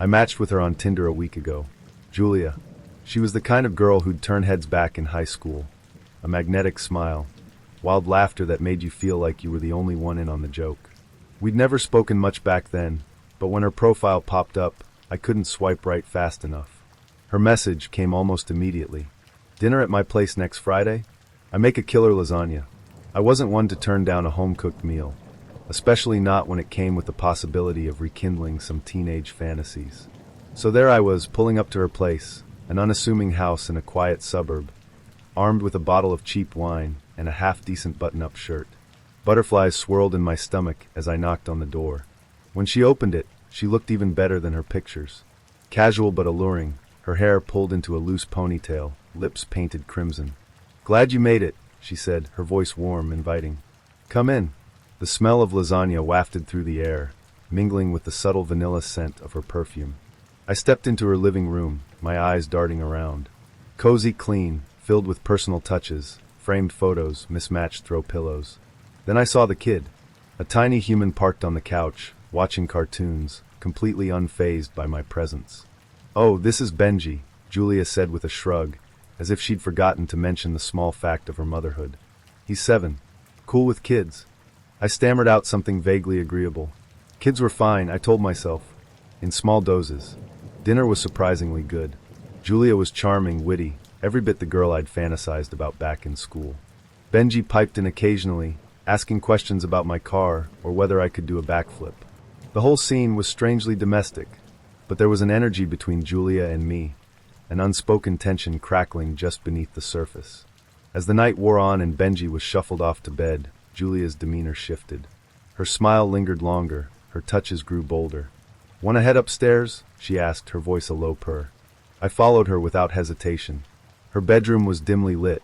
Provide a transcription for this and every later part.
I matched with her on Tinder a week ago. Julia. She was the kind of girl who'd turn heads back in high school. A magnetic smile. Wild laughter that made you feel like you were the only one in on the joke. We'd never spoken much back then, but when her profile popped up, I couldn't swipe right fast enough. Her message came almost immediately. Dinner at my place next Friday? I make a killer lasagna. I wasn't one to turn down a home-cooked meal, especially not when it came with the possibility of rekindling some teenage fantasies. So there I was, pulling up to her place, an unassuming house in a quiet suburb, armed with a bottle of cheap wine and a half-decent button-up shirt. Butterflies swirled in my stomach as I knocked on the door. When she opened it, she looked even better than her pictures. Casual but alluring, her hair pulled into a loose ponytail, lips painted crimson. "Glad you made it," she said, her voice warm, inviting. "Come in." The smell of lasagna wafted through the air, mingling with the subtle vanilla scent of her perfume. I stepped into her living room, my eyes darting around. Cozy, clean, filled with personal touches, framed photos, mismatched throw pillows. Then I saw the kid, a tiny human parked on the couch, watching cartoons, completely unfazed by my presence. "Oh, this is Benji," Julia said with a shrug, as if she'd forgotten to mention the small fact of her motherhood. "He's 7. Cool with kids." I stammered out something vaguely agreeable. Kids were fine, I told myself, in small doses. Dinner was surprisingly good. Julia was charming, witty, every bit the girl I'd fantasized about back in school. Benji piped in occasionally, asking questions about my car or whether I could do a backflip. The whole scene was strangely domestic, but there was an energy between Julia and me, an unspoken tension crackling just beneath the surface. As the night wore on and Benji was shuffled off to bed, Julia's demeanor shifted. Her smile lingered longer, her touches grew bolder. "Want to head upstairs?" she asked, her voice a low purr. I followed her without hesitation. Her bedroom was dimly lit,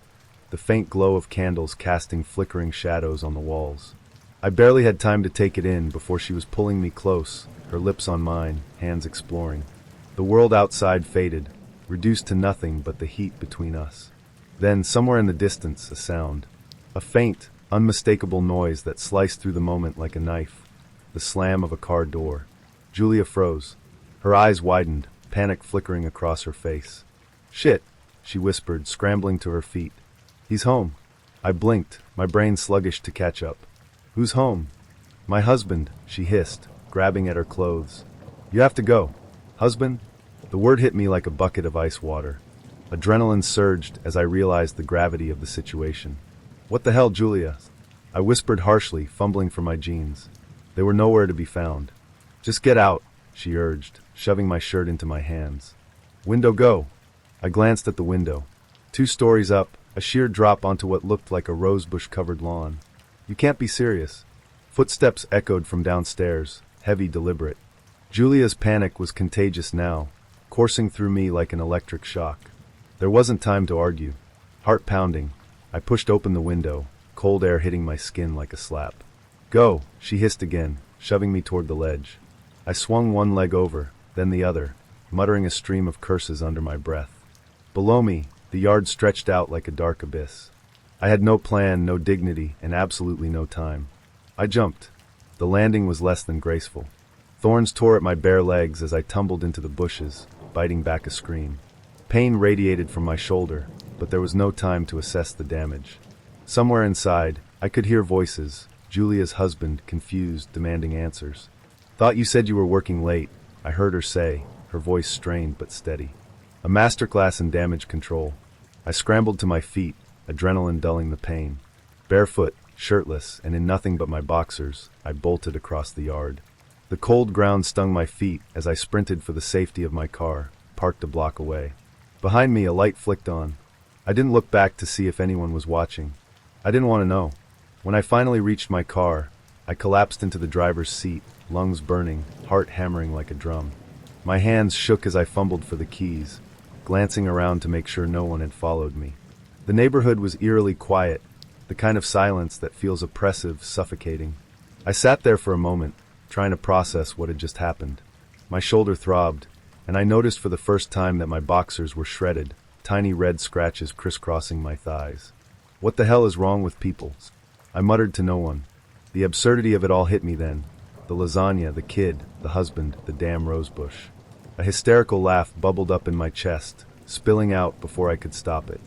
the faint glow of candles casting flickering shadows on the walls. I barely had time to take it in before she was pulling me close, her lips on mine, hands exploring. The world outside faded, reduced to nothing but the heat between us. Then, somewhere in the distance, a sound. A faint, unmistakable noise that sliced through the moment like a knife. The slam of a car door. Julia froze. Her eyes widened, panic flickering across her face. "Shit," she whispered, scrambling to her feet. "He's home." I blinked, my brain sluggish to catch up. "Who's home?" "My husband," she hissed, grabbing at her clothes. "You have to go." "Husband?" The word hit me like a bucket of ice water. Adrenaline surged as I realized the gravity of the situation. "What the hell, Julia?" I whispered harshly, fumbling for my jeans. They were nowhere to be found. "Just get out," she urged, shoving my shirt into my hands. "Window, go." I glanced at the window. 2 stories up, a sheer drop onto what looked like a rosebush-covered lawn. "You can't be serious." Footsteps echoed from downstairs, heavy, deliberate. Julia's panic was contagious now, coursing through me like an electric shock. There wasn't time to argue. Heart pounding, I pushed open the window, cold air hitting my skin like a slap. "Go," she hissed again, shoving me toward the ledge. I swung one leg over, then the other, muttering a stream of curses under my breath. Below me, the yard stretched out like a dark abyss. I had no plan, no dignity, and absolutely no time. I jumped. The landing was less than graceful. Thorns tore at my bare legs as I tumbled into the bushes, biting back a scream. Pain radiated from my shoulder, but there was no time to assess the damage. Somewhere inside, I could hear voices, Julia's husband, confused, demanding answers. "Thought you said you were working late," I heard her say, her voice strained but steady. A masterclass in damage control. I scrambled to my feet, adrenaline dulling the pain. Barefoot, shirtless, and in nothing but my boxers, I bolted across the yard. The cold ground stung my feet as I sprinted for the safety of my car, parked a block away. Behind me, a light flicked on. I didn't look back to see if anyone was watching. I didn't want to know. When I finally reached my car, I collapsed into the driver's seat, lungs burning, heart hammering like a drum. My hands shook as I fumbled for the keys, glancing around to make sure no one had followed me. The neighborhood was eerily quiet, the kind of silence that feels oppressive, suffocating. I sat there for a moment, trying to process what had just happened. My shoulder throbbed, and I noticed for the first time that my boxers were shredded, tiny red scratches crisscrossing my thighs. What the hell is wrong with people? I muttered to no one. The absurdity of it all hit me then. The lasagna, the kid, the husband, the damn rosebush. A hysterical laugh bubbled up in my chest, spilling out before I could stop it.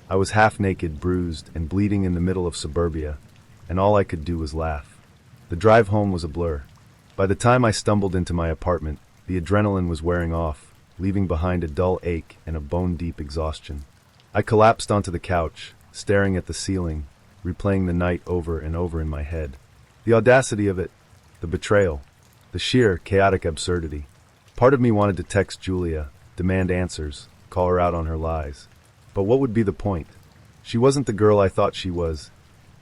I was half naked, bruised, and bleeding in the middle of suburbia, and all I could do was laugh. The drive home was a blur. By the time I stumbled into my apartment, the adrenaline was wearing off, leaving behind a dull ache and a bone-deep exhaustion. I collapsed onto the couch, staring at the ceiling, replaying the night over and over in my head. The audacity of it, the betrayal, the sheer, chaotic absurdity. Part of me wanted to text Julia, demand answers, call her out on her lies. But what would be the point? She wasn't the girl I thought she was,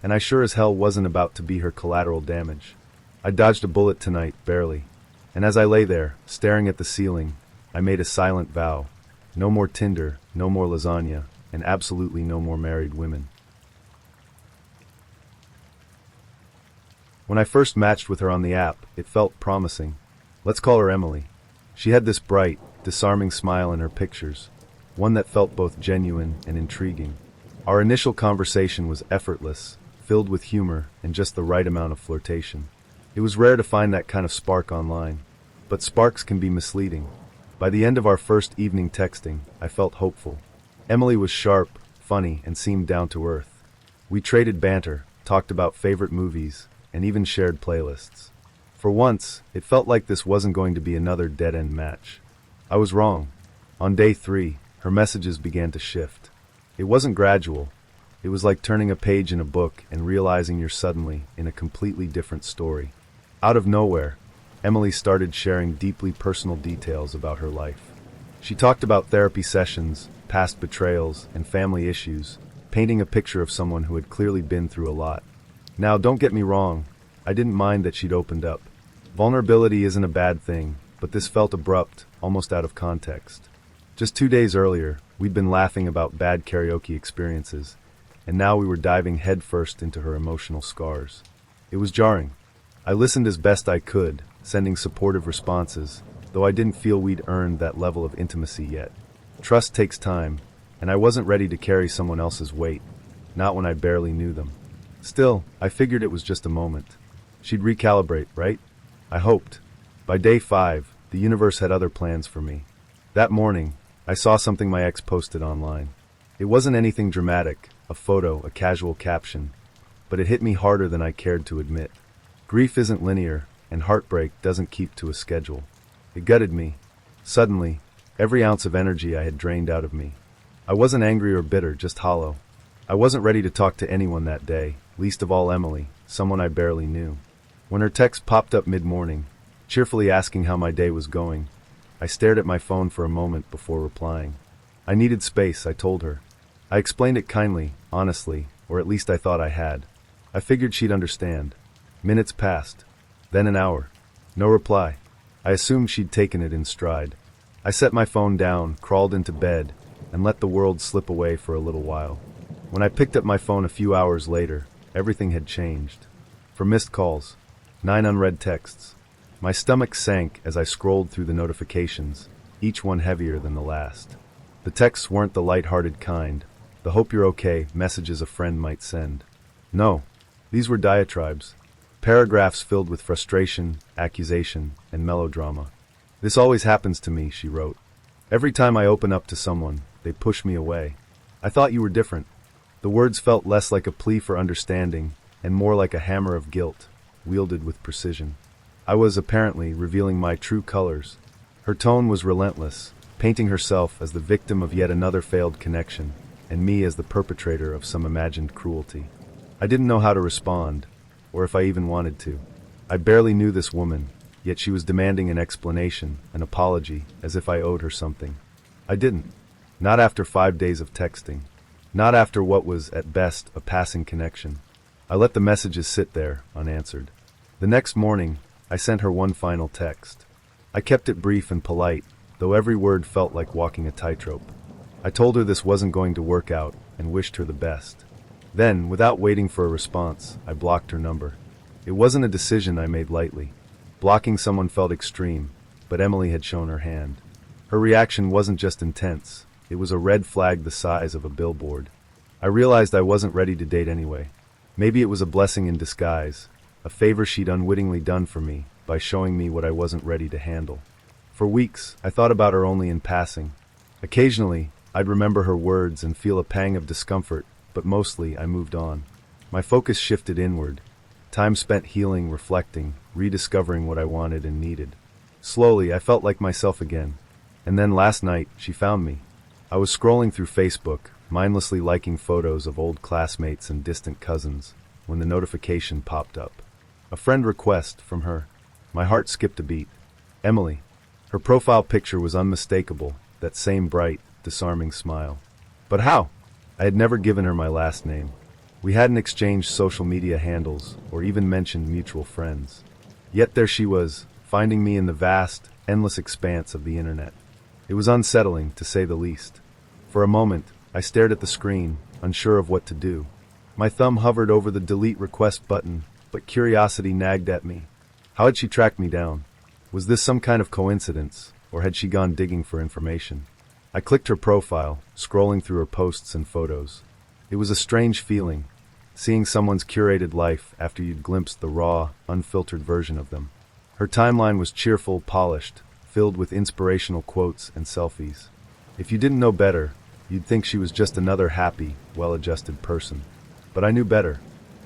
and I sure as hell wasn't about to be her collateral damage. I dodged a bullet tonight, barely. And as I lay there, staring at the ceiling, I made a silent vow. No more Tinder, no more lasagna, and absolutely no more married women. When I first matched with her on the app, it felt promising. Let's call her Emily. She had this bright, disarming smile in her pictures, one that felt both genuine and intriguing. Our initial conversation was effortless, filled with humor and just the right amount of flirtation. It was rare to find that kind of spark online, but sparks can be misleading. By the end of our first evening texting, I felt hopeful. Emily was sharp, funny, and seemed down to earth. We traded banter, talked about favorite movies, and even shared playlists. For once, it felt like this wasn't going to be another dead-end match. I was wrong. On day 3, her messages began to shift. It wasn't gradual. It was like turning a page in a book and realizing you're suddenly in a completely different story. Out of nowhere, Emily started sharing deeply personal details about her life. She talked about therapy sessions, past betrayals, and family issues, painting a picture of someone who had clearly been through a lot. Now, don't get me wrong, I didn't mind that she'd opened up. Vulnerability isn't a bad thing, but this felt abrupt, almost out of context. Just 2 days earlier, we'd been laughing about bad karaoke experiences, and now we were diving headfirst into her emotional scars. It was jarring. I listened as best I could, sending supportive responses, though I didn't feel we'd earned that level of intimacy yet. Trust takes time, and I wasn't ready to carry someone else's weight, not when I barely knew them. Still, I figured it was just a moment. She'd recalibrate, right? I hoped. By day 5, the universe had other plans for me. That morning, I saw something my ex posted online. It wasn't anything dramatic, a photo, a casual caption, but it hit me harder than I cared to admit. Grief isn't linear, and heartbreak doesn't keep to a schedule. It gutted me. Suddenly, every ounce of energy I had drained out of me. I wasn't angry or bitter, just hollow. I wasn't ready to talk to anyone that day, least of all Emily, someone I barely knew. When her text popped up mid-morning, cheerfully asking how my day was going, I stared at my phone for a moment before replying. I needed space, I told her. I explained it kindly, honestly, or at least I thought I had. I figured she'd understand. Minutes passed. Then an hour. No reply. I assumed she'd taken it in stride. I set my phone down, crawled into bed, and let the world slip away for a little while. When I picked up my phone a few hours later, everything had changed. For missed calls, 9 unread texts. My stomach sank as I scrolled through the notifications, each one heavier than the last. The texts weren't the light-hearted kind, the hope you're okay messages a friend might send. No, these were diatribes, paragraphs filled with frustration, accusation, and melodrama. This always happens to me, she wrote. Every time I open up to someone, they push me away. I thought you were different. The words felt less like a plea for understanding and more like a hammer of guilt, wielded with precision. I was apparently revealing my true colors. Her tone was relentless, painting herself as the victim of yet another failed connection, and me as the perpetrator of some imagined cruelty. I didn't know how to respond, or if I even wanted to. I barely knew this woman, yet she was demanding an explanation, an apology, as if I owed her something. I didn't. Not after 5 days of texting. Not after what was, at best, a passing connection. I let the messages sit there, unanswered. The next morning, I sent her one final text. I kept it brief and polite, though every word felt like walking a tightrope. I told her this wasn't going to work out, and wished her the best. Then, without waiting for a response, I blocked her number. It wasn't a decision I made lightly. Blocking someone felt extreme, but Emily had shown her hand. Her reaction wasn't just intense, it was a red flag the size of a billboard. I realized I wasn't ready to date anyway. Maybe it was a blessing in disguise, a favor she'd unwittingly done for me by showing me what I wasn't ready to handle. For weeks, I thought about her only in passing. Occasionally, I'd remember her words and feel a pang of discomfort, but mostly I moved on. My focus shifted inward. Time spent healing, reflecting, rediscovering what I wanted and needed. Slowly, I felt like myself again. And then last night, she found me. I was scrolling through Facebook, mindlessly liking photos of old classmates and distant cousins, when the notification popped up. A friend request from her. My heart skipped a beat. Emily. Her profile picture was unmistakable, that same bright, disarming smile. But how? I had never given her my last name. We hadn't exchanged social media handles, or even mentioned mutual friends. Yet there she was, finding me in the vast, endless expanse of the internet. It was unsettling, to say the least. For a moment, I stared at the screen, unsure of what to do. My thumb hovered over the delete request button, but curiosity nagged at me. How had she tracked me down? Was this some kind of coincidence, or had she gone digging for information? I clicked her profile, scrolling through her posts and photos. It was a strange feeling, seeing someone's curated life after you'd glimpsed the raw, unfiltered version of them. Her timeline was cheerful, polished, filled with inspirational quotes and selfies. If you didn't know better, you'd think she was just another happy, well-adjusted person. But I knew better.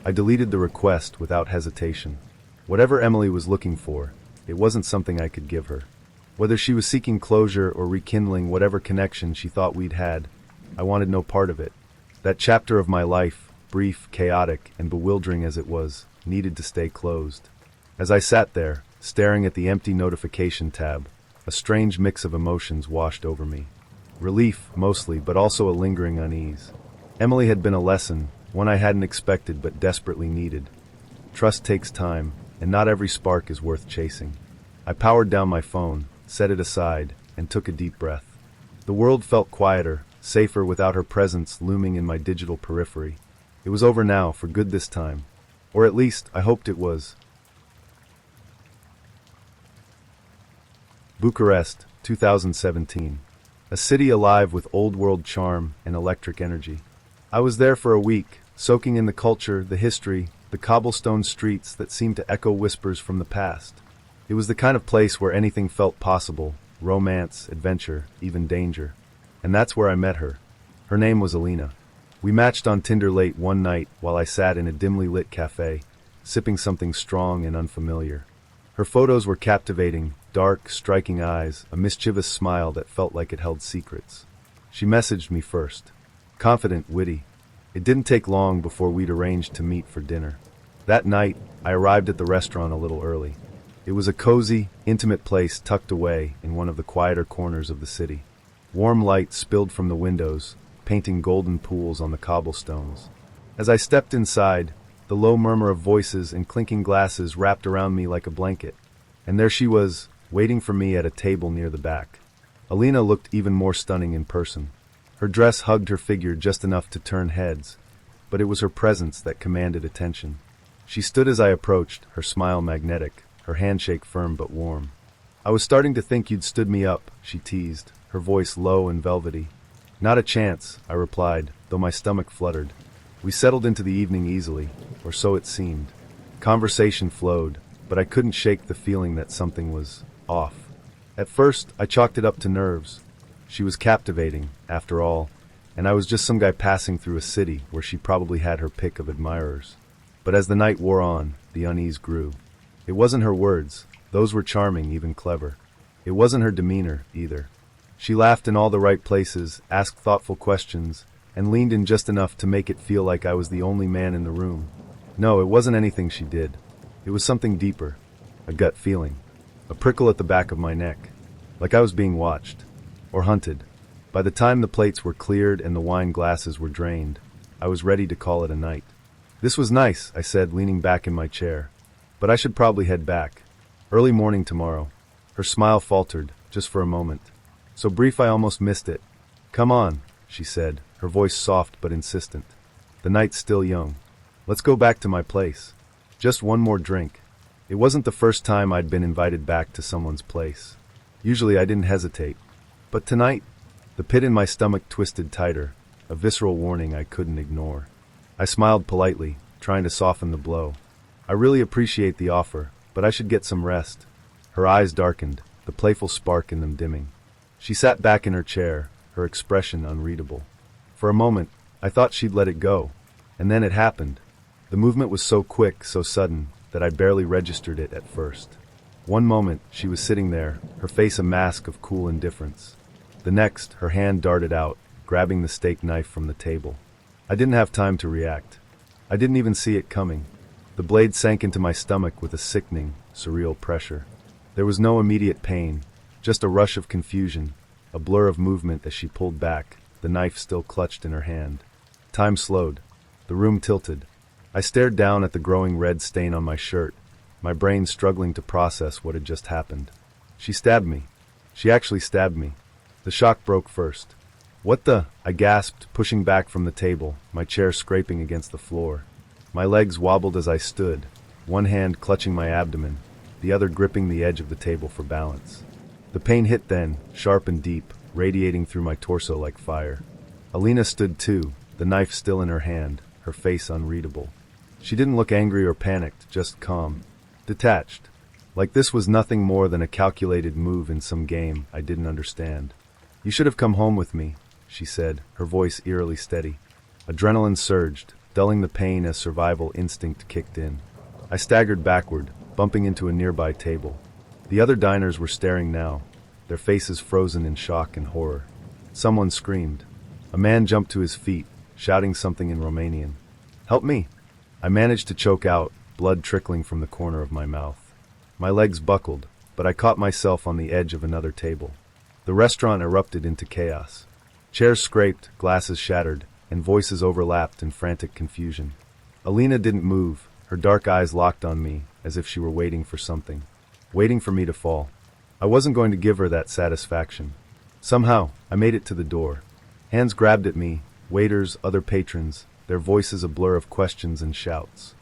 I deleted the request without hesitation. Whatever Emily was looking for, it wasn't something I could give her. Whether she was seeking closure or rekindling whatever connection she thought we'd had, I wanted no part of it. That chapter of my life, brief, chaotic, and bewildering as it was, needed to stay closed. As I sat there, staring at the empty notification tab, a strange mix of emotions washed over me. Relief, mostly, but also a lingering unease. Emily had been a lesson, one I hadn't expected but desperately needed. Trust takes time, and not every spark is worth chasing. I powered down my phone, set it aside, and took a deep breath. The world felt quieter, safer without her presence looming in my digital periphery. It was over now, for good this time. Or at least, I hoped it was. Bucharest, 2017. A city alive with old-world charm and electric energy. I was there for a week, soaking in the culture, the history, the cobblestone streets that seemed to echo whispers from the past. It was the kind of place where anything felt possible, romance, adventure, even danger. And that's where I met her. Her name was Alina. We matched on Tinder late one night while I sat in a dimly lit cafe, sipping something strong and unfamiliar. Her photos were captivating, dark, striking eyes, a mischievous smile that felt like it held secrets. She messaged me first. Confident, witty. It didn't take long before we'd arranged to meet for dinner. That night, I arrived at the restaurant a little early. It was a cozy, intimate place tucked away in one of the quieter corners of the city. Warm light spilled from the windows, painting golden pools on the cobblestones. As I stepped inside, the low murmur of voices and clinking glasses wrapped around me like a blanket. And there she was, waiting for me at a table near the back. Alina looked even more stunning in person. Her dress hugged her figure just enough to turn heads, but it was her presence that commanded attention. She stood as I approached, her smile magnetic, her handshake firm but warm. I was starting to think you'd stood me up, she teased, her voice low and velvety. Not a chance, I replied, though my stomach fluttered. We settled into the evening easily, or so it seemed. Conversation flowed, but I couldn't shake the feeling that something was off. At first, I chalked it up to nerves. She was captivating, after all, and I was just some guy passing through a city where she probably had her pick of admirers. But as the night wore on, the unease grew. It wasn't her words. Those were charming, even clever. It wasn't her demeanor, either. She laughed in all the right places, asked thoughtful questions, and leaned in just enough to make it feel like I was the only man in the room. No, it wasn't anything she did. It was something deeper. A gut feeling. A prickle at the back of my neck. Like I was being watched. Or hunted. By the time the plates were cleared and the wine glasses were drained, I was ready to call it a night. This was nice, I said, leaning back in my chair. But I should probably head back. Early morning tomorrow. Her smile faltered, just for a moment. So brief I almost missed it. Come on, she said, her voice soft but insistent. The night's still young. Let's go back to my place. Just one more drink. It wasn't the first time I'd been invited back to someone's place. Usually I didn't hesitate. But tonight, the pit in my stomach twisted tighter, a visceral warning I couldn't ignore. I smiled politely, trying to soften the blow. I really appreciate the offer, but I should get some rest. Her eyes darkened. the playful spark in them dimming. She sat back in her chair, her expression unreadable. For a moment, I thought she'd let it go. And then it happened. The movement was so quick, so sudden, that I barely registered it at first. One moment, she was sitting there, her face a mask of cool indifference. The next, her hand darted out, grabbing the steak knife from the table. I didn't have time to react. I didn't even see it coming. The blade sank into my stomach with a sickening, surreal pressure. There was no immediate pain, just a rush of confusion, a blur of movement as she pulled back, the knife still clutched in her hand. Time slowed. The room tilted. I stared down at the growing red stain on my shirt, my brain struggling to process what had just happened. She stabbed me. She actually stabbed me. The shock broke first. "What the?" I gasped, pushing back from the table, my chair scraping against the floor. My legs wobbled as I stood, one hand clutching my abdomen, the other gripping the edge of the table for balance. The pain hit then, sharp and deep, radiating through my torso like fire. Alina stood too, the knife still in her hand, her face unreadable. She didn't look angry or panicked, just calm, detached. Like this was nothing more than a calculated move in some game I didn't understand. "You should have come home with me," she said, her voice eerily steady. Adrenaline surged, dulling the pain as survival instinct kicked in. I staggered backward, bumping into a nearby table. The other diners were staring now, their faces frozen in shock and horror. Someone screamed. A man jumped to his feet, shouting something in Romanian. "Help me!" I managed to choke out, blood trickling from the corner of my mouth. My legs buckled, but I caught myself on the edge of another table. The restaurant erupted into chaos. Chairs scraped, glasses shattered, and voices overlapped in frantic confusion. Alina didn't move, her dark eyes locked on me, as if she were waiting for something. Waiting for me to fall. I wasn't going to give her that satisfaction. Somehow, I made it to the door. Hands grabbed at me, waiters, other patrons, their voices a blur of questions and shouts.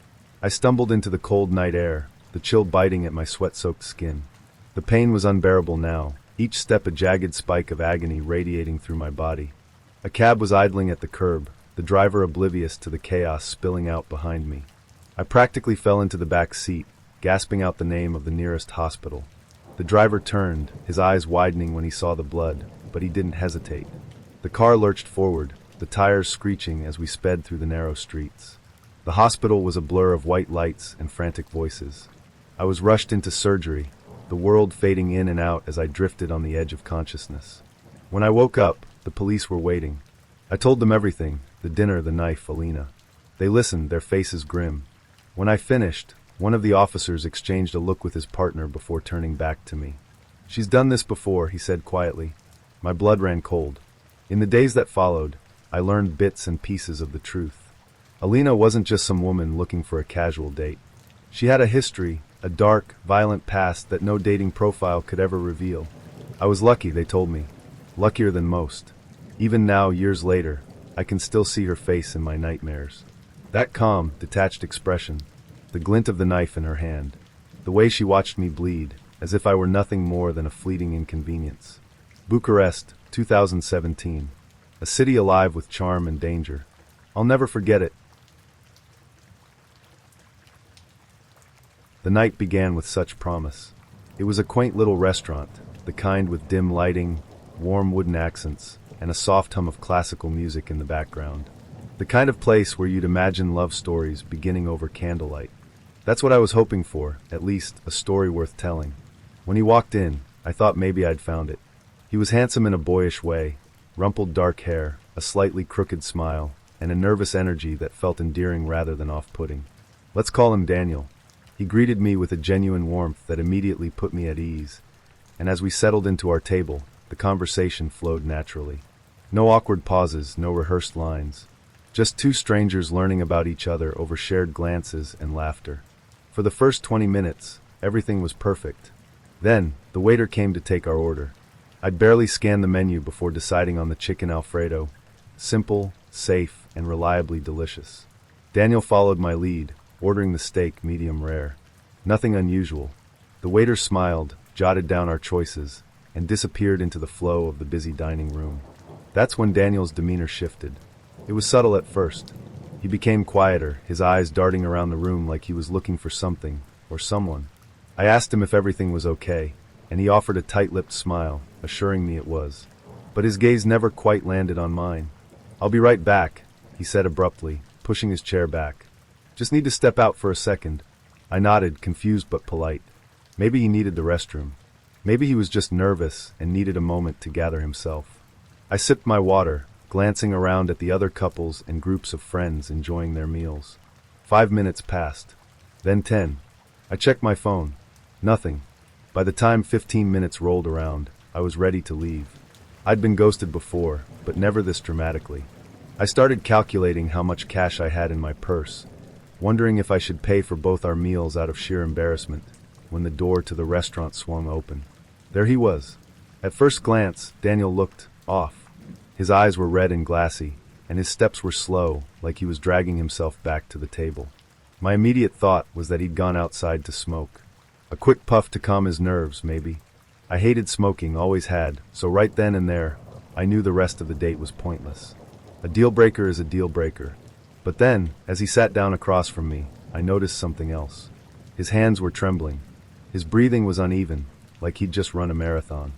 I stumbled into the cold night air, the chill biting at my sweat-soaked skin. The pain was unbearable now, each step a jagged spike of agony radiating through my body. A cab was idling at the curb, the driver oblivious to the chaos spilling out behind me. I practically fell into the back seat, gasping out the name of the nearest hospital. The driver turned, his eyes widening when he saw the blood, but he didn't hesitate. The car lurched forward, the tires screeching as we sped through the narrow streets. The hospital was a blur of white lights and frantic voices. I was rushed into surgery, the world fading in and out as I drifted on the edge of consciousness. When I woke up, the police were waiting. I told them everything, the dinner, the knife, Alina. They listened, their faces grim. When I finished, one of the officers exchanged a look with his partner before turning back to me. "She's done this before," he said quietly. My blood ran cold. In the days that followed, I learned bits and pieces of the truth. Alina wasn't just some woman looking for a casual date. She had a history, a dark, violent past that no dating profile could ever reveal. I was lucky, they told me. Luckier than most. Even now, years later, I can still see her face in my nightmares. That calm, detached expression, the glint of the knife in her hand, the way she watched me bleed, as if I were nothing more than a fleeting inconvenience. Bucharest, 2017. A city alive with charm and danger. I'll never forget it. The night began with such promise. It was a quaint little restaurant, the kind with dim lighting, warm wooden accents, and a soft hum of classical music in the background. The kind of place where you'd imagine love stories beginning over candlelight. That's what I was hoping for, at least a story worth telling. When he walked in, I thought maybe I'd found it. He was handsome in a boyish way, rumpled dark hair, a slightly crooked smile, and a nervous energy that felt endearing rather than off-putting. Let's call him Daniel. He greeted me with a genuine warmth that immediately put me at ease, and as we settled into our table, the conversation flowed naturally. No awkward pauses, no rehearsed lines. Just two strangers learning about each other over shared glances and laughter. For the first 20 minutes, everything was perfect. Then, the waiter came to take our order. I'd barely scanned the menu before deciding on the chicken Alfredo. Simple, safe, and reliably delicious. Daniel followed my lead, ordering the steak medium rare. Nothing unusual. The waiter smiled, jotted down our choices, and disappeared into the flow of the busy dining room. That's when Daniel's demeanor shifted. It was subtle at first. He became quieter, his eyes darting around the room like he was looking for something, or someone. I asked him if everything was okay, and he offered a tight-lipped smile, assuring me it was. But his gaze never quite landed on mine. "I'll be right back," he said abruptly, pushing his chair back. "Just need to step out for a second." I nodded, confused but polite. Maybe he needed the restroom. Maybe he was just nervous and needed a moment to gather himself. I sipped my water, glancing around at the other couples and groups of friends enjoying their meals. 5 minutes passed. Then 10. I checked my phone. Nothing. By the time 15 minutes rolled around, I was ready to leave. I'd been ghosted before, but never this dramatically. I started calculating how much cash I had in my purse, wondering if I should pay for both our meals out of sheer embarrassment, when the door to the restaurant swung open. There he was. At first glance, Daniel looked off. His eyes were red and glassy, and his steps were slow, like he was dragging himself back to the table. My immediate thought was that he'd gone outside to smoke. A quick puff to calm his nerves, maybe. I hated smoking, always had, so right then and there, I knew the rest of the date was pointless. A deal breaker is a deal breaker. But then, as he sat down across from me, I noticed something else. His hands were trembling. His breathing was uneven, like he'd just run a marathon.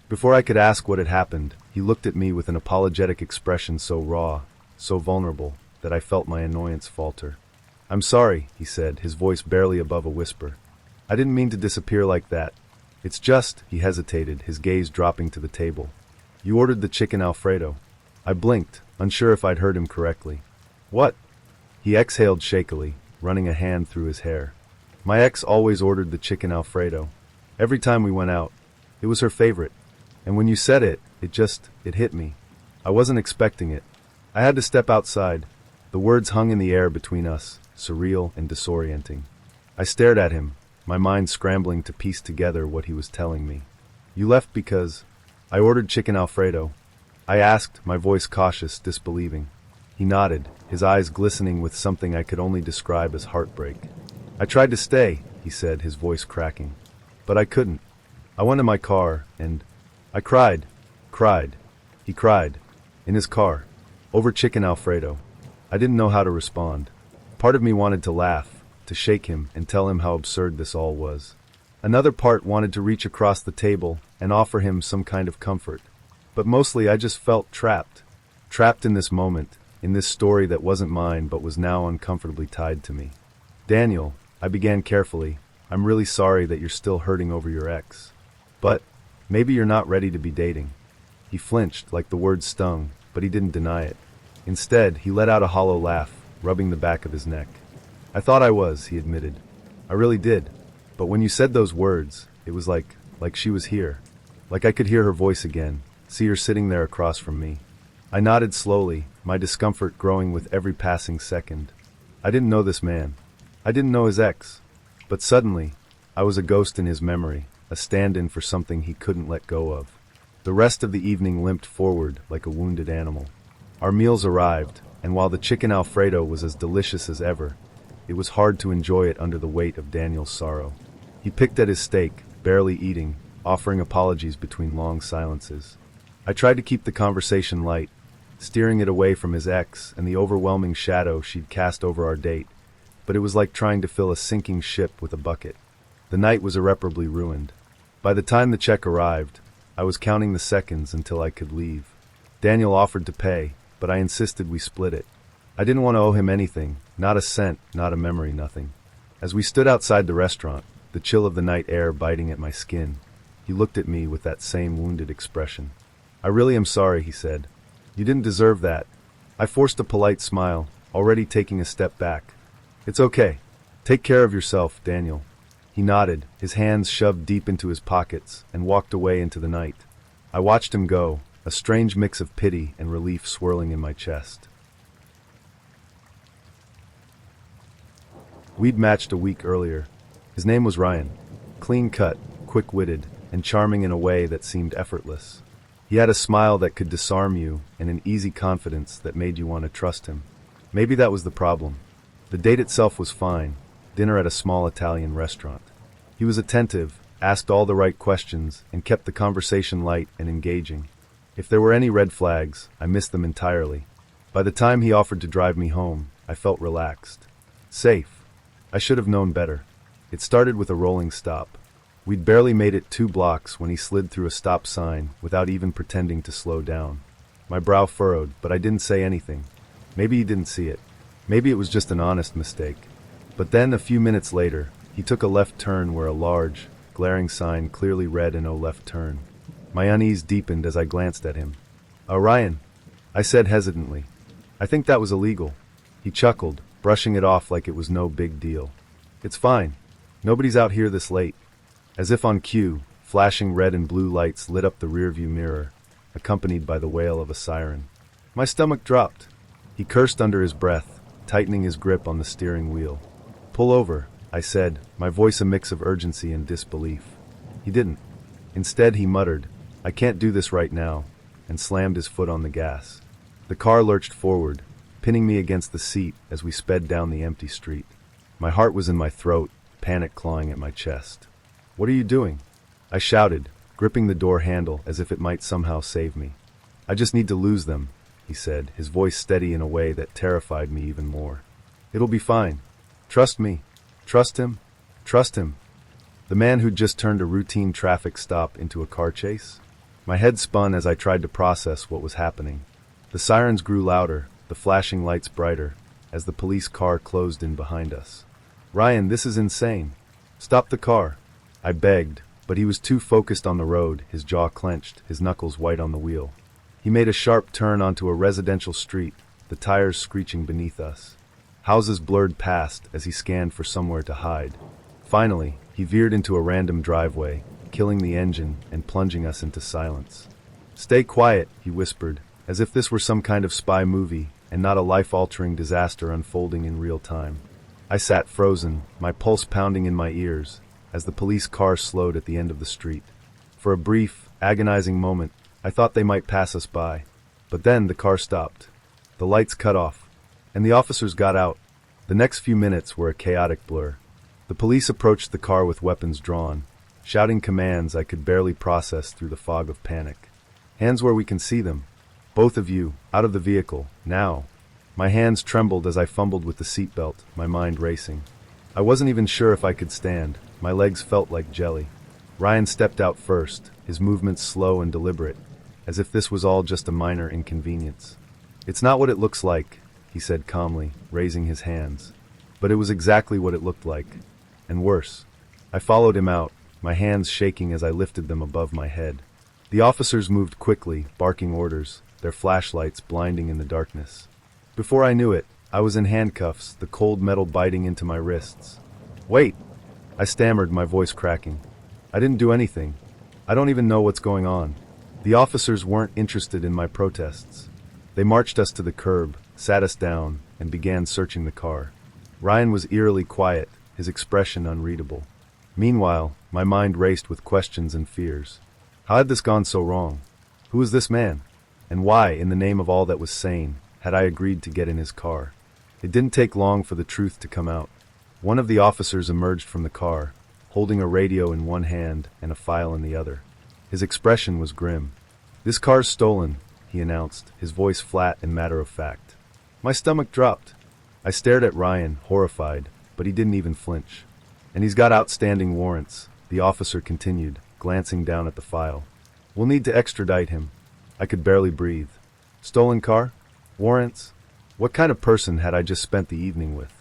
Before I could ask what had happened, he looked at me with an apologetic expression so raw, so vulnerable, that I felt my annoyance falter. "I'm sorry," he said, his voice barely above a whisper. "I didn't mean to disappear like that. It's just," he hesitated, his gaze dropping to the table. "You ordered the chicken Alfredo." I blinked, unsure if I'd heard him correctly. "What?" He exhaled shakily, running a hand through his hair. "My ex always ordered the chicken Alfredo. Every time we went out. It was her favorite. And when you said it, it hit me. I wasn't expecting it. I had to step outside." The words hung in the air between us, surreal and disorienting. I stared at him, my mind scrambling to piece together what he was telling me. "You left because I ordered chicken Alfredo?" I asked, my voice cautious, disbelieving. He nodded, his eyes glistening with something I could only describe as heartbreak. "I tried to stay," he said, his voice cracking. "But I couldn't. I went to my car, and I cried. He cried. In his car. Over chicken Alfredo. I didn't know how to respond. Part of me wanted to laugh, to shake him and tell him how absurd this all was. Another part wanted to reach across the table and offer him some kind of comfort. But mostly I just felt trapped. Trapped in this moment, in this story that wasn't mine but was now uncomfortably tied to me. "Daniel," I began carefully, "I'm really sorry that you're still hurting over your ex. But maybe you're not ready to be dating." He flinched, like the word stung, but he didn't deny it. Instead, he let out a hollow laugh, rubbing the back of his neck. "I thought I was," he admitted. "I really did. But when you said those words, it was like she was here. Like I could hear her voice again, see her sitting there across from me." I nodded slowly, my discomfort growing with every passing second. I didn't know this man. I didn't know his ex. But suddenly, I was a ghost in his memory, a stand-in for something he couldn't let go of. The rest of the evening limped forward like a wounded animal. Our meals arrived, and while the chicken Alfredo was as delicious as ever, it was hard to enjoy it under the weight of Daniel's sorrow. He picked at his steak, barely eating, offering apologies between long silences. I tried to keep the conversation light, steering it away from his ex and the overwhelming shadow she'd cast over our date, but it was like trying to fill a sinking ship with a bucket. The night was irreparably ruined. By the time the check arrived, I was counting the seconds until I could leave. Daniel offered to pay, but I insisted we split it. I didn't want to owe him anything, not a cent, not a memory, nothing. As we stood outside the restaurant, the chill of the night air biting at my skin, he looked at me with that same wounded expression. "I really am sorry," he said. "You didn't deserve that." I forced a polite smile, already taking a step back. "It's okay. Take care of yourself, Daniel." He nodded, his hands shoved deep into his pockets, and walked away into the night. I watched him go, a strange mix of pity and relief swirling in my chest. We'd matched a week earlier. His name was Ryan. Clean-cut, quick-witted, and charming in a way that seemed effortless. He had a smile that could disarm you and an easy confidence that made you want to trust him. Maybe that was the problem. The date itself was fine, dinner at a small Italian restaurant. He was attentive, asked all the right questions, and kept the conversation light and engaging. If there were any red flags, I missed them entirely. By the time he offered to drive me home, I felt relaxed. Safe. I should have known better. It started with a rolling stop. We'd barely made it 2 blocks when he slid through a stop sign without even pretending to slow down. My brow furrowed, but I didn't say anything. Maybe he didn't see it. Maybe it was just an honest mistake. But then, a few minutes later, he took a left turn where a large, glaring sign clearly read "No left turn." My unease deepened as I glanced at him. "Ryan," I said hesitantly. "I think that was illegal." He chuckled, brushing it off like it was no big deal. "It's fine. Nobody's out here this late." As if on cue, flashing red and blue lights lit up the rearview mirror, accompanied by the wail of a siren. My stomach dropped. He cursed under his breath, tightening his grip on the steering wheel. "Pull over," I said, my voice a mix of urgency and disbelief. He didn't. Instead, he muttered, "I can't do this right now," and slammed his foot on the gas. The car lurched forward, pinning me against the seat as we sped down the empty street. My heart was in my throat, panic clawing at my chest. "What are you doing?" I shouted, gripping the door handle as if it might somehow save me. "I just need to lose them," he said, his voice steady in a way that terrified me even more. "It'll be fine. Trust me." Trust him? Trust him? The man who'd just turned a routine traffic stop into a car chase? My head spun as I tried to process what was happening. The sirens grew louder, the flashing lights brighter, as the police car closed in behind us. "Ryan, this is insane. Stop the car," I begged, but he was too focused on the road, his jaw clenched, his knuckles white on the wheel. He made a sharp turn onto a residential street, the tires screeching beneath us. Houses blurred past as he scanned for somewhere to hide. Finally, he veered into a random driveway, killing the engine and plunging us into silence. "Stay quiet," he whispered, as if this were some kind of spy movie and not a life-altering disaster unfolding in real time. I sat frozen, my pulse pounding in my ears, as the police car slowed at the end of the street. For a brief, agonizing moment, I thought they might pass us by. But then the car stopped. The lights cut off, and the officers got out. The next few minutes were a chaotic blur. The police approached the car with weapons drawn, shouting commands I could barely process through the fog of panic. "Hands where we can see them. Both of you, out of the vehicle, now." My hands trembled as I fumbled with the seatbelt, my mind racing. I wasn't even sure if I could stand. My legs felt like jelly. Ryan stepped out first, his movements slow and deliberate, as if this was all just a minor inconvenience. "It's not what it looks like," he said calmly, raising his hands. But it was exactly what it looked like, and worse. I followed him out, my hands shaking as I lifted them above my head. The officers moved quickly, barking orders, their flashlights blinding in the darkness. Before I knew it, I was in handcuffs, the cold metal biting into my wrists. "Wait!" I stammered, my voice cracking. "I didn't do anything. I don't even know what's going on." The officers weren't interested in my protests. They marched us to the curb, sat us down, and began searching the car. Ryan was eerily quiet, his expression unreadable. Meanwhile, my mind raced with questions and fears. How had this gone so wrong? Who was this man? And why, in the name of all that was sane, had I agreed to get in his car? It didn't take long for the truth to come out. One of the officers emerged from the car, holding a radio in one hand and a file in the other. His expression was grim. "This car's stolen," he announced, his voice flat and matter-of-fact. My stomach dropped. I stared at Ryan, horrified, but he didn't even flinch. "And he's got outstanding warrants," the officer continued, glancing down at the file. "We'll need to extradite him." I could barely breathe. Stolen car? Warrants? What kind of person had I just spent the evening with?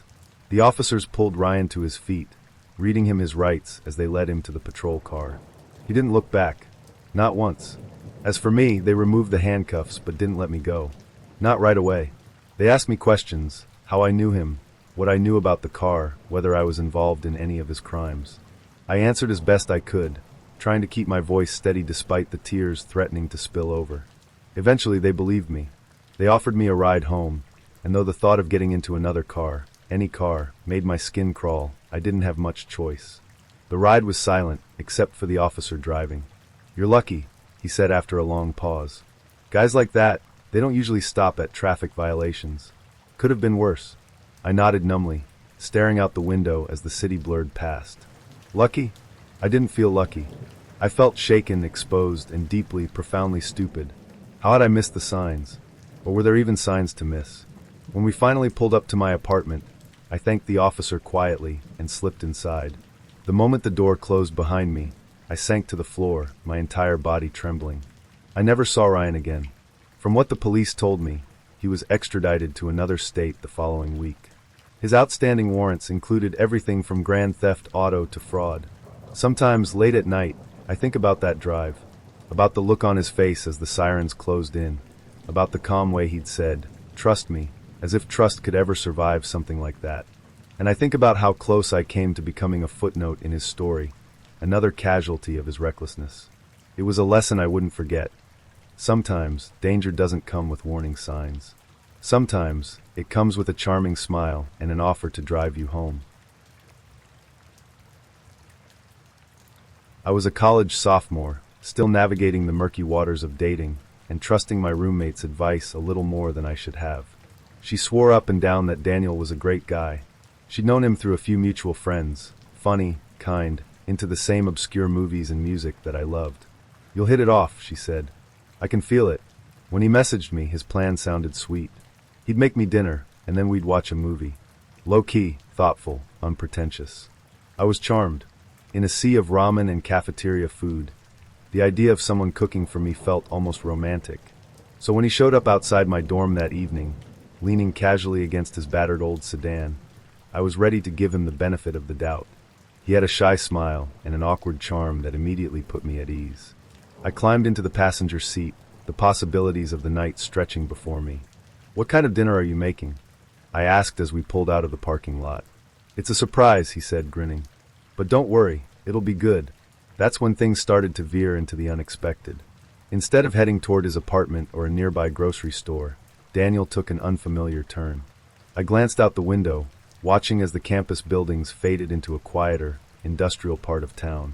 The officers pulled Ryan to his feet, reading him his rights as they led him to the patrol car. He didn't look back. Not once. As for me, they removed the handcuffs but didn't let me go. Not right away. They asked me questions, how I knew him, what I knew about the car, whether I was involved in any of his crimes. I answered as best I could, trying to keep my voice steady despite the tears threatening to spill over. Eventually they believed me. They offered me a ride home, and though the thought of getting into another car, any car, made my skin crawl, I didn't have much choice. The ride was silent, except for the officer driving. "You're lucky," he said after a long pause. "Guys like that, they don't usually stop at traffic violations. Could have been worse." I nodded numbly, staring out the window as the city blurred past. Lucky? I didn't feel lucky. I felt shaken, exposed, and deeply, profoundly stupid. How had I missed the signs? Or were there even signs to miss? When we finally pulled up to my apartment, I thanked the officer quietly and slipped inside. The moment the door closed behind me, I sank to the floor, my entire body trembling. I never saw Ryan again. From what the police told me, he was extradited to another state the following week. His outstanding warrants included everything from grand theft auto to fraud. Sometimes, late at night, I think about that drive, about the look on his face as the sirens closed in, about the calm way he'd said, "Trust me," as if trust could ever survive something like that. And I think about how close I came to becoming a footnote in his story, another casualty of his recklessness. It was a lesson I wouldn't forget. Sometimes, danger doesn't come with warning signs. Sometimes, it comes with a charming smile and an offer to drive you home. I was a college sophomore, still navigating the murky waters of dating and trusting my roommate's advice a little more than I should have. She swore up and down that Daniel was a great guy. She'd known him through a few mutual friends, funny, kind, into the same obscure movies and music that I loved. "You'll hit it off," she said. "I can feel it." When he messaged me, his plan sounded sweet. He'd make me dinner, and then we'd watch a movie. Low-key, thoughtful, unpretentious. I was charmed. In a sea of ramen and cafeteria food, the idea of someone cooking for me felt almost romantic. So when he showed up outside my dorm that evening, leaning casually against his battered old sedan, I was ready to give him the benefit of the doubt. He had a shy smile and an awkward charm that immediately put me at ease. I climbed into the passenger seat, the possibilities of the night stretching before me. "What kind of dinner are you making?" I asked as we pulled out of the parking lot. "It's a surprise," he said, grinning. "But don't worry, it'll be good." That's when things started to veer into the unexpected. Instead of heading toward his apartment or a nearby grocery store, Daniel took an unfamiliar turn. I glanced out the window, watching as the campus buildings faded into a quieter, industrial part of town.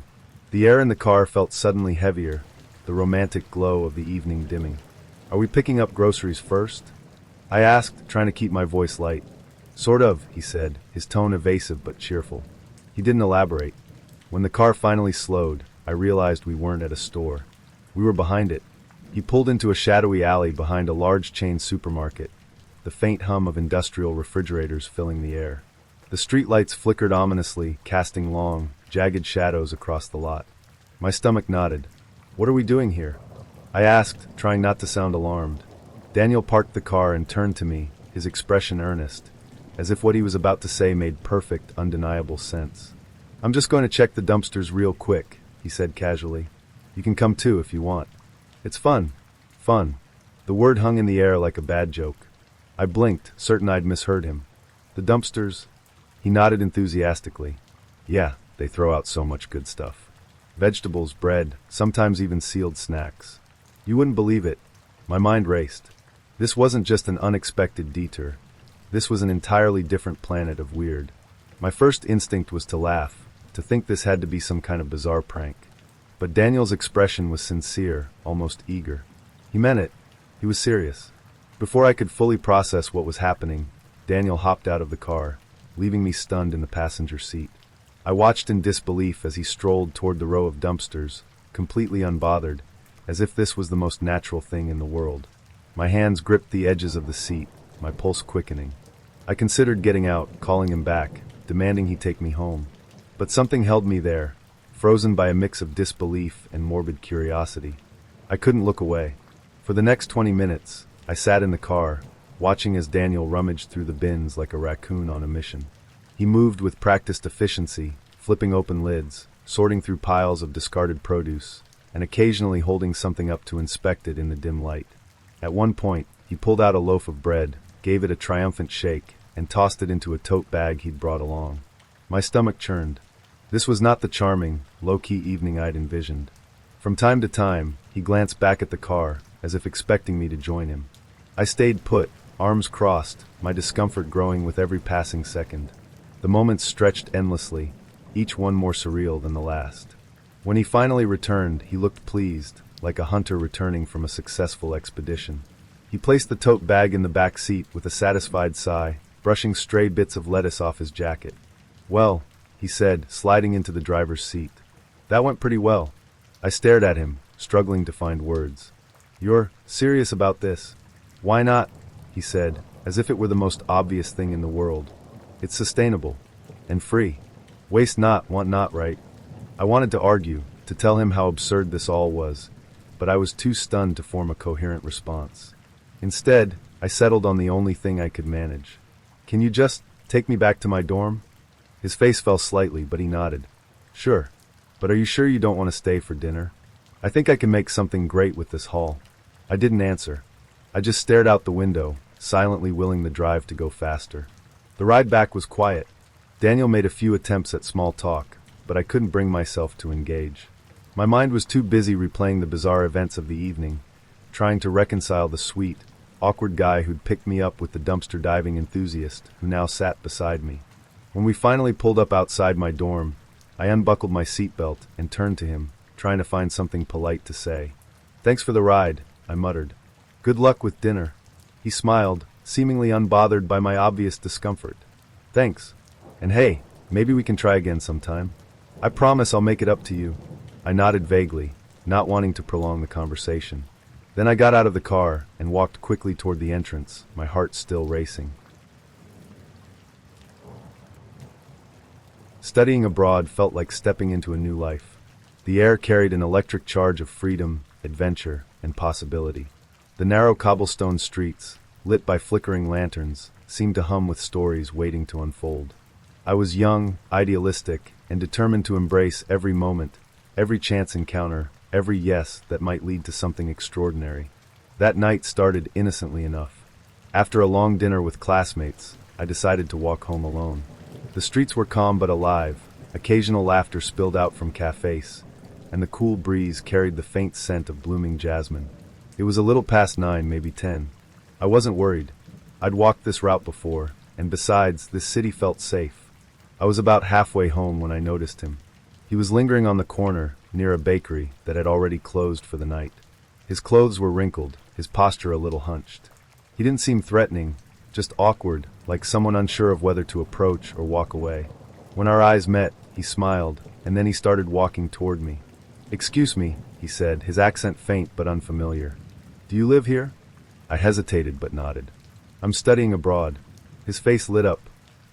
The air in the car felt suddenly heavier, the romantic glow of the evening dimming. "Are we picking up groceries first?" I asked, trying to keep my voice light. "Sort of," he said, his tone evasive but cheerful. He didn't elaborate. When the car finally slowed, I realized we weren't at a store. We were behind it. He pulled into a shadowy alley behind a large chain supermarket, the faint hum of industrial refrigerators filling the air. The streetlights flickered ominously, casting long, jagged shadows across the lot. My stomach nodded. "What are we doing here?" I asked, trying not to sound alarmed. Daniel parked the car and turned to me, his expression earnest, as if what he was about to say made perfect, undeniable sense. "I'm just going to check the dumpsters real quick," he said casually. "You can come too if you want." "It's fun." Fun. The word hung in the air like a bad joke. I blinked, certain I'd misheard him. "The dumpsters?" He nodded enthusiastically. "Yeah, they throw out so much good stuff. Vegetables, bread, sometimes even sealed snacks. You wouldn't believe it." My mind raced. This wasn't just an unexpected detour. This was an entirely different planet of weird. My first instinct was to laugh, to think this had to be some kind of bizarre prank. But Daniel's expression was sincere, almost eager. He meant it. He was serious. Before I could fully process what was happening, Daniel hopped out of the car, leaving me stunned in the passenger seat. I watched in disbelief as he strolled toward the row of dumpsters, completely unbothered, as if this was the most natural thing in the world. My hands gripped the edges of the seat, my pulse quickening. I considered getting out, calling him back, demanding he take me home. But something held me there, frozen by a mix of disbelief and morbid curiosity. I couldn't look away. For the next 20 minutes, I sat in the car, watching as Daniel rummaged through the bins like a raccoon on a mission. He moved with practiced efficiency, flipping open lids, sorting through piles of discarded produce, and occasionally holding something up to inspect it in the dim light. At one point, he pulled out a loaf of bread, gave it a triumphant shake, and tossed it into a tote bag he'd brought along. My stomach churned. This was not the charming, low-key evening I'd envisioned. From time to time, he glanced back at the car, as if expecting me to join him. I stayed put, arms crossed, my discomfort growing with every passing second. The moments stretched endlessly, each one more surreal than the last. When he finally returned, he looked pleased, like a hunter returning from a successful expedition. He placed the tote bag in the back seat with a satisfied sigh, brushing stray bits of lettuce off his jacket. "Well," he said, sliding into the driver's seat. "That went pretty well." I stared at him, struggling to find words. "You're serious about this?" "Why not?" he said, as if it were the most obvious thing in the world. "It's sustainable. And free." Waste not, want not, right? I wanted to argue, to tell him how absurd this all was, but I was too stunned to form a coherent response. Instead, I settled on the only thing I could manage. Can you just take me back to my dorm? His face fell slightly, but he nodded. Sure. But are you sure you don't want to stay for dinner? I think I can make something great with this haul. I didn't answer. I just stared out the window, silently willing the drive to go faster. The ride back was quiet. Daniel made a few attempts at small talk, but I couldn't bring myself to engage. My mind was too busy replaying the bizarre events of the evening, trying to reconcile the sweet, awkward guy who'd picked me up with the dumpster diving enthusiast who now sat beside me. When we finally pulled up outside my dorm, I unbuckled my seatbelt and turned to him, trying to find something polite to say. Thanks for the ride, I muttered. Good luck with dinner. He smiled, seemingly unbothered by my obvious discomfort. Thanks. And hey, maybe we can try again sometime. I promise I'll make it up to you. I nodded vaguely, not wanting to prolong the conversation. Then I got out of the car and walked quickly toward the entrance, my heart still racing. Studying abroad felt like stepping into a new life. The air carried an electric charge of freedom, adventure, and possibility. The narrow cobblestone streets, lit by flickering lanterns, seemed to hum with stories waiting to unfold. I was young, idealistic, and determined to embrace every moment, every chance encounter, every yes that might lead to something extraordinary. That night started innocently enough. After a long dinner with classmates, I decided to walk home alone. The streets were calm but alive, occasional laughter spilled out from cafes, and the cool breeze carried the faint scent of blooming jasmine. It was a little past 9, maybe 10. I wasn't worried. I'd walked this route before, and besides, this city felt safe. I was about halfway home when I noticed him. He was lingering on the corner, near a bakery that had already closed for the night. His clothes were wrinkled, his posture a little hunched. He didn't seem threatening, just awkward, like someone unsure of whether to approach or walk away. When our eyes met, he smiled, and then he started walking toward me. Excuse me, he said, his accent faint but unfamiliar. Do you live here? I hesitated but nodded. I'm studying abroad. His face lit up.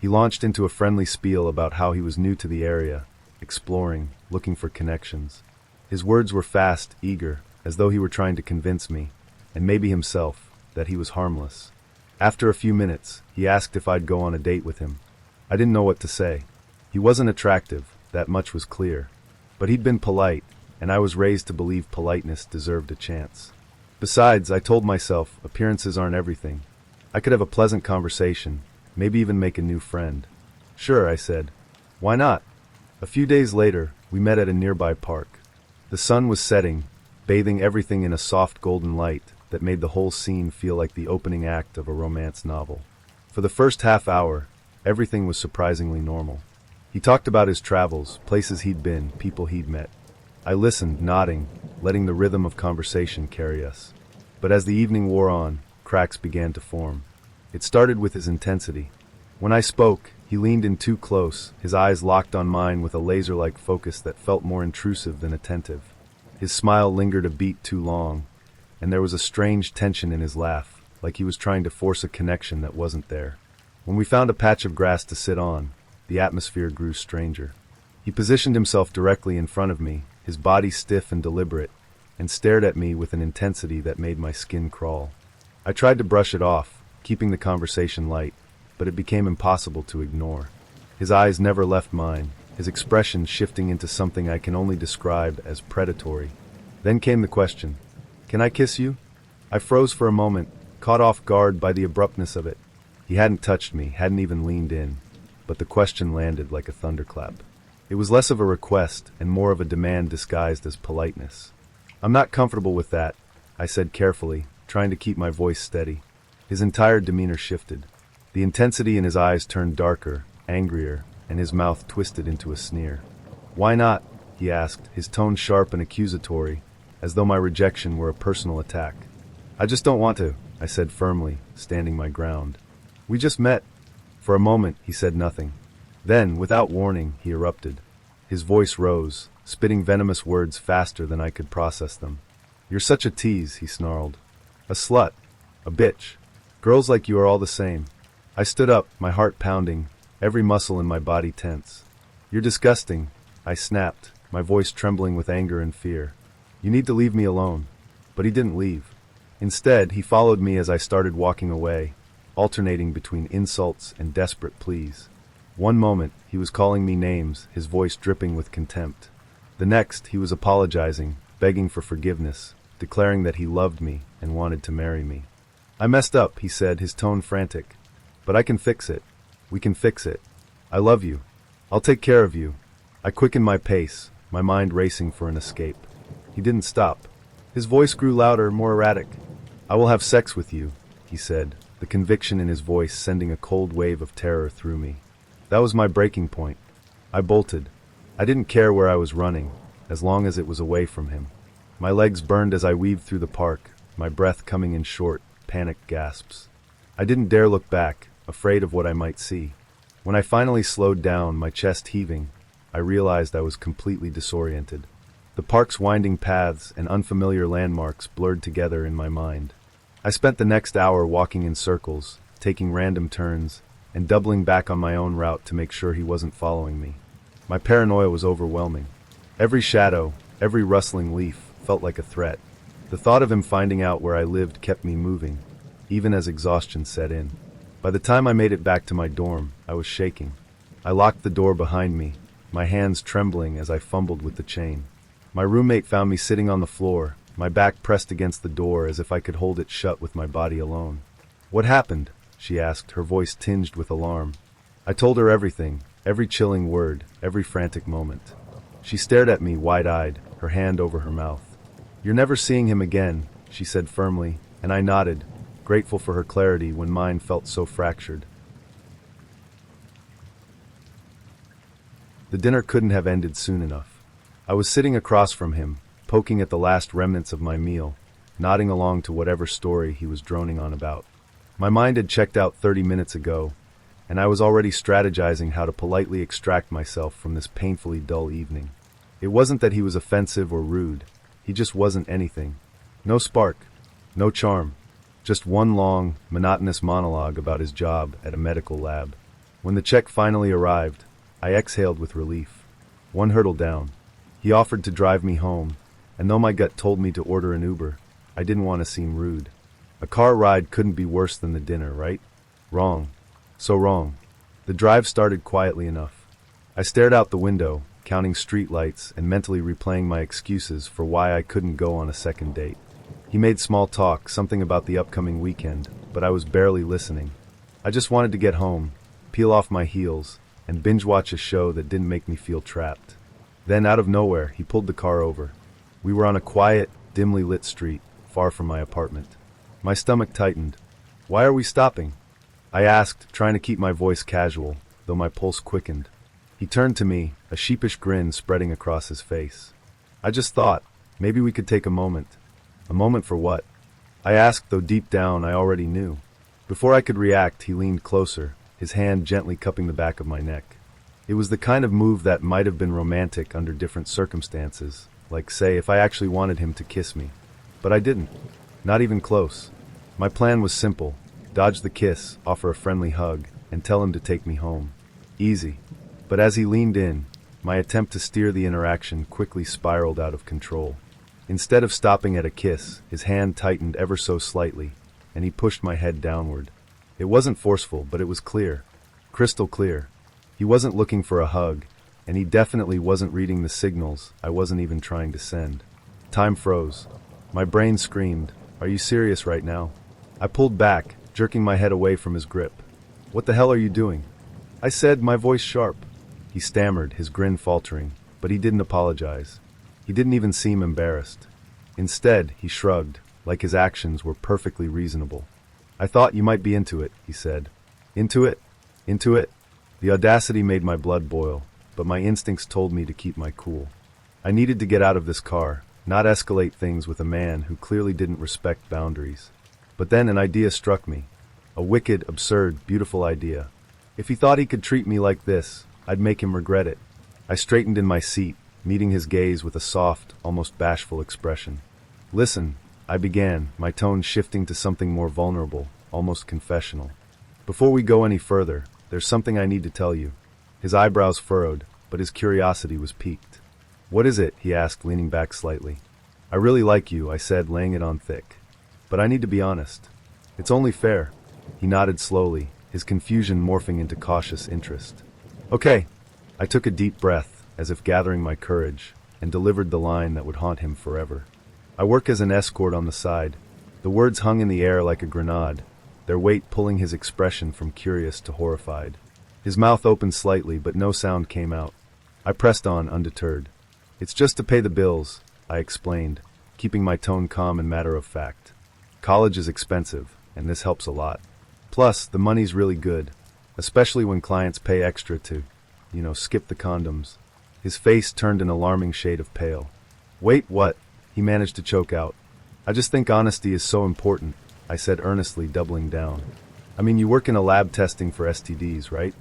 He launched into a friendly spiel about how he was new to the area, exploring, looking for connections. His words were fast, eager, as though he were trying to convince me, and maybe himself, that he was harmless. After a few minutes, he asked if I'd go on a date with him. I didn't know what to say. He wasn't attractive, that much was clear. But he'd been polite, and I was raised to believe politeness deserved a chance. Besides, I told myself, appearances aren't everything. I could have a pleasant conversation, maybe even make a new friend. Sure, I said. Why not? A few days later, we met at a nearby park. The sun was setting, bathing everything in a soft golden light that made the whole scene feel like the opening act of a romance novel. For the first half hour, everything was surprisingly normal. He talked about his travels, places he'd been, people he'd met. I listened, nodding, letting the rhythm of conversation carry us. But as the evening wore on, cracks began to form. It started with his intensity. When I spoke, he leaned in too close, his eyes locked on mine with a laser-like focus that felt more intrusive than attentive. His smile lingered a beat too long, and there was a strange tension in his laugh, like he was trying to force a connection that wasn't there. When we found a patch of grass to sit on, the atmosphere grew stranger. He positioned himself directly in front of me, his body stiff and deliberate, and stared at me with an intensity that made my skin crawl. I tried to brush it off, keeping the conversation light, but it became impossible to ignore. His eyes never left mine, his expression shifting into something I can only describe as predatory. Then came the question. Can I kiss you? I froze for a moment, caught off guard by the abruptness of it. He hadn't touched me, hadn't even leaned in, but the question landed like a thunderclap. It was less of a request and more of a demand disguised as politeness. I'm not comfortable with that, I said carefully, trying to keep my voice steady. His entire demeanor shifted. The intensity in his eyes turned darker, angrier, and his mouth twisted into a sneer. Why not? He asked, his tone sharp and accusatory, as though my rejection were a personal attack. I just don't want to, I said firmly, standing my ground. We just met. For a moment, he said nothing. Then, without warning, he erupted. His voice rose, spitting venomous words faster than I could process them. You're such a tease, he snarled. A slut. A bitch. Girls like you are all the same. I stood up, my heart pounding, every muscle in my body tense. You're disgusting, I snapped, my voice trembling with anger and fear. You need to leave me alone. But he didn't leave. Instead, he followed me as I started walking away, alternating between insults and desperate pleas. One moment, he was calling me names, his voice dripping with contempt. The next, he was apologizing, begging for forgiveness, declaring that he loved me and wanted to marry me. I messed up, he said, his tone frantic. But I can fix it. We can fix it. I love you. I'll take care of you. I quickened my pace, my mind racing for an escape. He didn't stop. His voice grew louder, more erratic. I will have sex with you, he said, the conviction in his voice sending a cold wave of terror through me. That was my breaking point. I bolted. I didn't care where I was running, as long as it was away from him. My legs burned as I weaved through the park, my breath coming in short, panicked gasps. I didn't dare look back, afraid of what I might see. When I finally slowed down, my chest heaving, I realized I was completely disoriented. The park's winding paths and unfamiliar landmarks blurred together in my mind. I spent the next hour walking in circles, taking random turns, and doubling back on my own route to make sure he wasn't following me. My paranoia was overwhelming. Every shadow, every rustling leaf felt like a threat. The thought of him finding out where I lived kept me moving, even as exhaustion set in. By the time I made it back to my dorm, I was shaking. I locked the door behind me, my hands trembling as I fumbled with the chain. My roommate found me sitting on the floor, my back pressed against the door as if I could hold it shut with my body alone. "What happened?" she asked, her voice tinged with alarm. I told her everything, every chilling word, every frantic moment. She stared at me wide-eyed, her hand over her mouth. "You're never seeing him again," she said firmly, and I nodded, grateful for her clarity when mine felt so fractured. The dinner couldn't have ended soon enough. I was sitting across from him, poking at the last remnants of my meal, nodding along to whatever story he was droning on about. My mind had checked out 30 minutes ago, and I was already strategizing how to politely extract myself from this painfully dull evening. It wasn't that he was offensive or rude, he just wasn't anything. No spark, no charm, just one long, monotonous monologue about his job at a medical lab. When the check finally arrived, I exhaled with relief. One hurdle down. He offered to drive me home, and though my gut told me to order an Uber, I didn't want to seem rude. A car ride couldn't be worse than the dinner, right? Wrong. So wrong. The drive started quietly enough. I stared out the window, counting street lights and mentally replaying my excuses for why I couldn't go on a second date. He made small talk, something about the upcoming weekend, but I was barely listening. I just wanted to get home, peel off my heels, and binge-watch a show that didn't make me feel trapped. Then, out of nowhere, he pulled the car over. We were on a quiet, dimly lit street, far from my apartment. My stomach tightened. "Why are we stopping?" I asked, trying to keep my voice casual, though my pulse quickened. He turned to me, a sheepish grin spreading across his face. "I just thought, maybe we could take a moment." "A moment for what?" I asked, though deep down I already knew. Before I could react, he leaned closer, his hand gently cupping the back of my neck. It was the kind of move that might have been romantic under different circumstances, like, say, if I actually wanted him to kiss me. But I didn't. Not even close. My plan was simple. Dodge the kiss, offer a friendly hug, and tell him to take me home. Easy. But as he leaned in, my attempt to steer the interaction quickly spiraled out of control. Instead of stopping at a kiss, his hand tightened ever so slightly, and he pushed my head downward. It wasn't forceful, but it was clear. Crystal clear. He wasn't looking for a hug, and he definitely wasn't reading the signals I wasn't even trying to send. Time froze. My brain screamed, "Are you serious right now?" I pulled back, jerking my head away from his grip. "What the hell are you doing?" I said, my voice sharp. He stammered, his grin faltering, but he didn't apologize. He didn't even seem embarrassed. Instead, he shrugged, like his actions were perfectly reasonable. "I thought you might be into it," he said. "Into it? Into it?" The audacity made my blood boil, but my instincts told me to keep my cool. I needed to get out of this car, not escalate things with a man who clearly didn't respect boundaries. But then an idea struck me. A wicked, absurd, beautiful idea. If he thought he could treat me like this, I'd make him regret it. I straightened in my seat, meeting his gaze with a soft, almost bashful expression. "Listen," I began, my tone shifting to something more vulnerable, almost confessional. "Before we go any further, there's something I need to tell you." His eyebrows furrowed, but his curiosity was piqued. "What is it?" he asked, leaning back slightly. "I really like you," I said, laying it on thick. "But I need to be honest. It's only fair." He nodded slowly, his confusion morphing into cautious interest. "Okay." I took a deep breath, as if gathering my courage, and delivered the line that would haunt him forever. "I work as an escort on the side." The words hung in the air like a grenade, their weight pulling his expression from curious to horrified. His mouth opened slightly, but no sound came out. I pressed on, undeterred. "It's just to pay the bills," I explained, keeping my tone calm and matter-of-fact. "College is expensive, and this helps a lot. Plus, the money's really good, especially when clients pay extra to, skip the condoms." His face turned an alarming shade of pale. "Wait, what?" he managed to choke out. "I just think honesty is so important," I said earnestly, doubling down. "I mean, you work in a lab testing for STDs, right?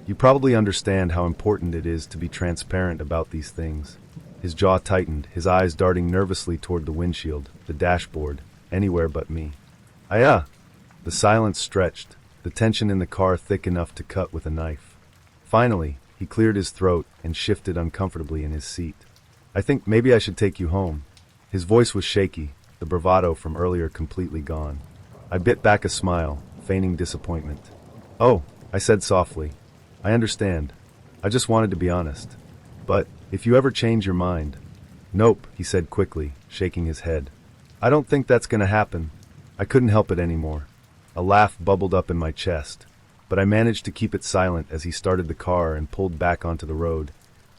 You probably understand how important it is to be transparent about these things." His jaw tightened, his eyes darting nervously toward the windshield, the dashboard, anywhere but me. "Yeah." The silence stretched, the tension in the car thick enough to cut with a knife. Finally, he cleared his throat and shifted uncomfortably in his seat. "I think maybe I should take you home." His voice was shaky, the bravado from earlier completely gone. I bit back a smile, feigning disappointment. "Oh," I said softly. "I understand. I just wanted to be honest. But, if you ever change your mind—" "Nope," he said quickly, shaking his head. "I don't think that's gonna happen." I couldn't help it anymore. A laugh bubbled up in my chest, but I managed to keep it silent as he started the car and pulled back onto the road,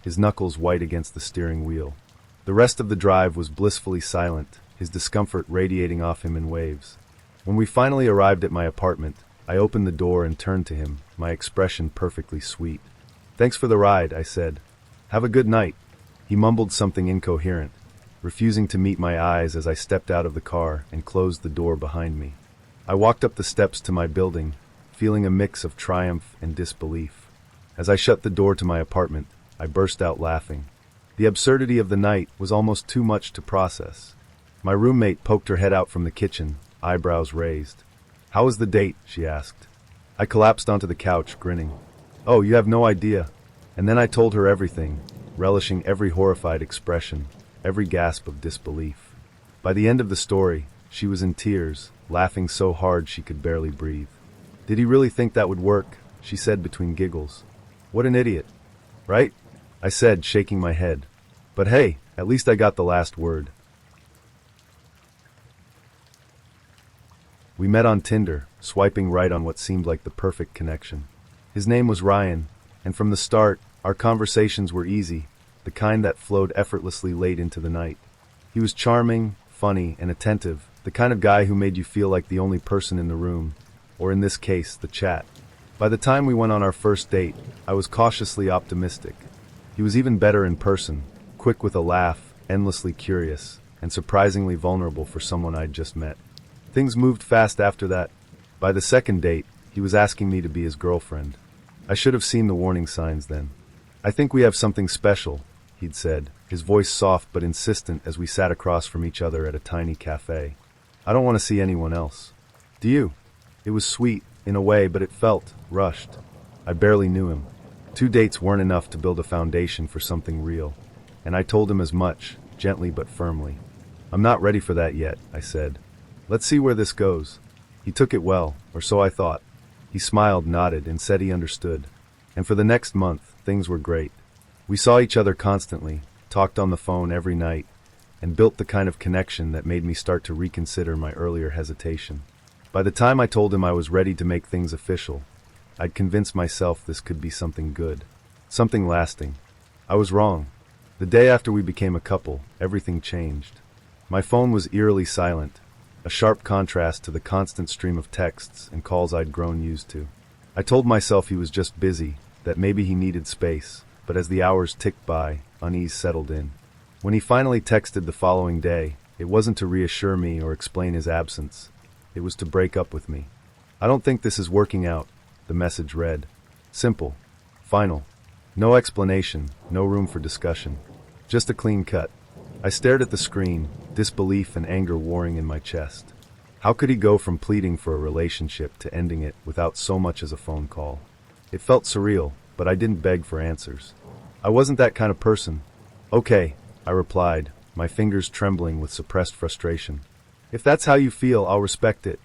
his knuckles white against the steering wheel. The rest of the drive was blissfully silent, his discomfort radiating off him in waves. When we finally arrived at my apartment, I opened the door and turned to him, my expression perfectly sweet. "Thanks for the ride," I said. "Have a good night." He mumbled something incoherent, refusing to meet my eyes as I stepped out of the car and closed the door behind me. I walked up the steps to my building, feeling a mix of triumph and disbelief. As I shut the door to my apartment, I burst out laughing. The absurdity of the night was almost too much to process. My roommate poked her head out from the kitchen, eyebrows raised. "How was the date?" she asked. I collapsed onto the couch, grinning. "Oh, you have no idea." And then I told her everything, relishing every horrified expression, every gasp of disbelief. By the end of the story, she was in tears, laughing so hard she could barely breathe. "Did he really think that would work?" she said between giggles. "What an idiot." "Right?" I said, shaking my head. "But hey, at least I got the last word." We met on Tinder, swiping right on what seemed like the perfect connection. His name was Ryan, and from the start, our conversations were easy, the kind that flowed effortlessly late into the night. He was charming, funny, and attentive, the kind of guy who made you feel like the only person in the room, or in this case, the chat. By the time we went on our first date, I was cautiously optimistic. He was even better in person, quick with a laugh, endlessly curious, and surprisingly vulnerable for someone I'd just met. Things moved fast after that. By the second date, he was asking me to be his girlfriend. I should have seen the warning signs then. "I think we have something special," he'd said, his voice soft but insistent as we sat across from each other at a tiny cafe. "I don't want to see anyone else." "Do you?" It was sweet, in a way, but it felt rushed. I barely knew him. 2 dates weren't enough to build a foundation for something real, and I told him as much, gently but firmly. "I'm not ready for that yet," I said. "Let's see where this goes." He took it well, or so I thought. He smiled, nodded, and said he understood. And for the next month, things were great. We saw each other constantly, talked on the phone every night, and built the kind of connection that made me start to reconsider my earlier hesitation. By the time I told him I was ready to make things official, I'd convinced myself this could be something good, something lasting. I was wrong. The day after we became a couple, everything changed. My phone was eerily silent, a sharp contrast to the constant stream of texts and calls I'd grown used to. I told myself he was just busy, that maybe he needed space, but as the hours ticked by, unease settled in. When he finally texted the following day, it wasn't to reassure me or explain his absence. It was to break up with me. "I don't think this is working out," the message read. Simple. Final. No explanation, no room for discussion. Just a clean cut. I stared at the screen, disbelief and anger warring in my chest. How could he go from pleading for a relationship to ending it without so much as a phone call? It felt surreal, but I didn't beg for answers. I wasn't that kind of person. Okay, I replied, my fingers trembling with suppressed frustration. If that's how you feel, I'll respect it.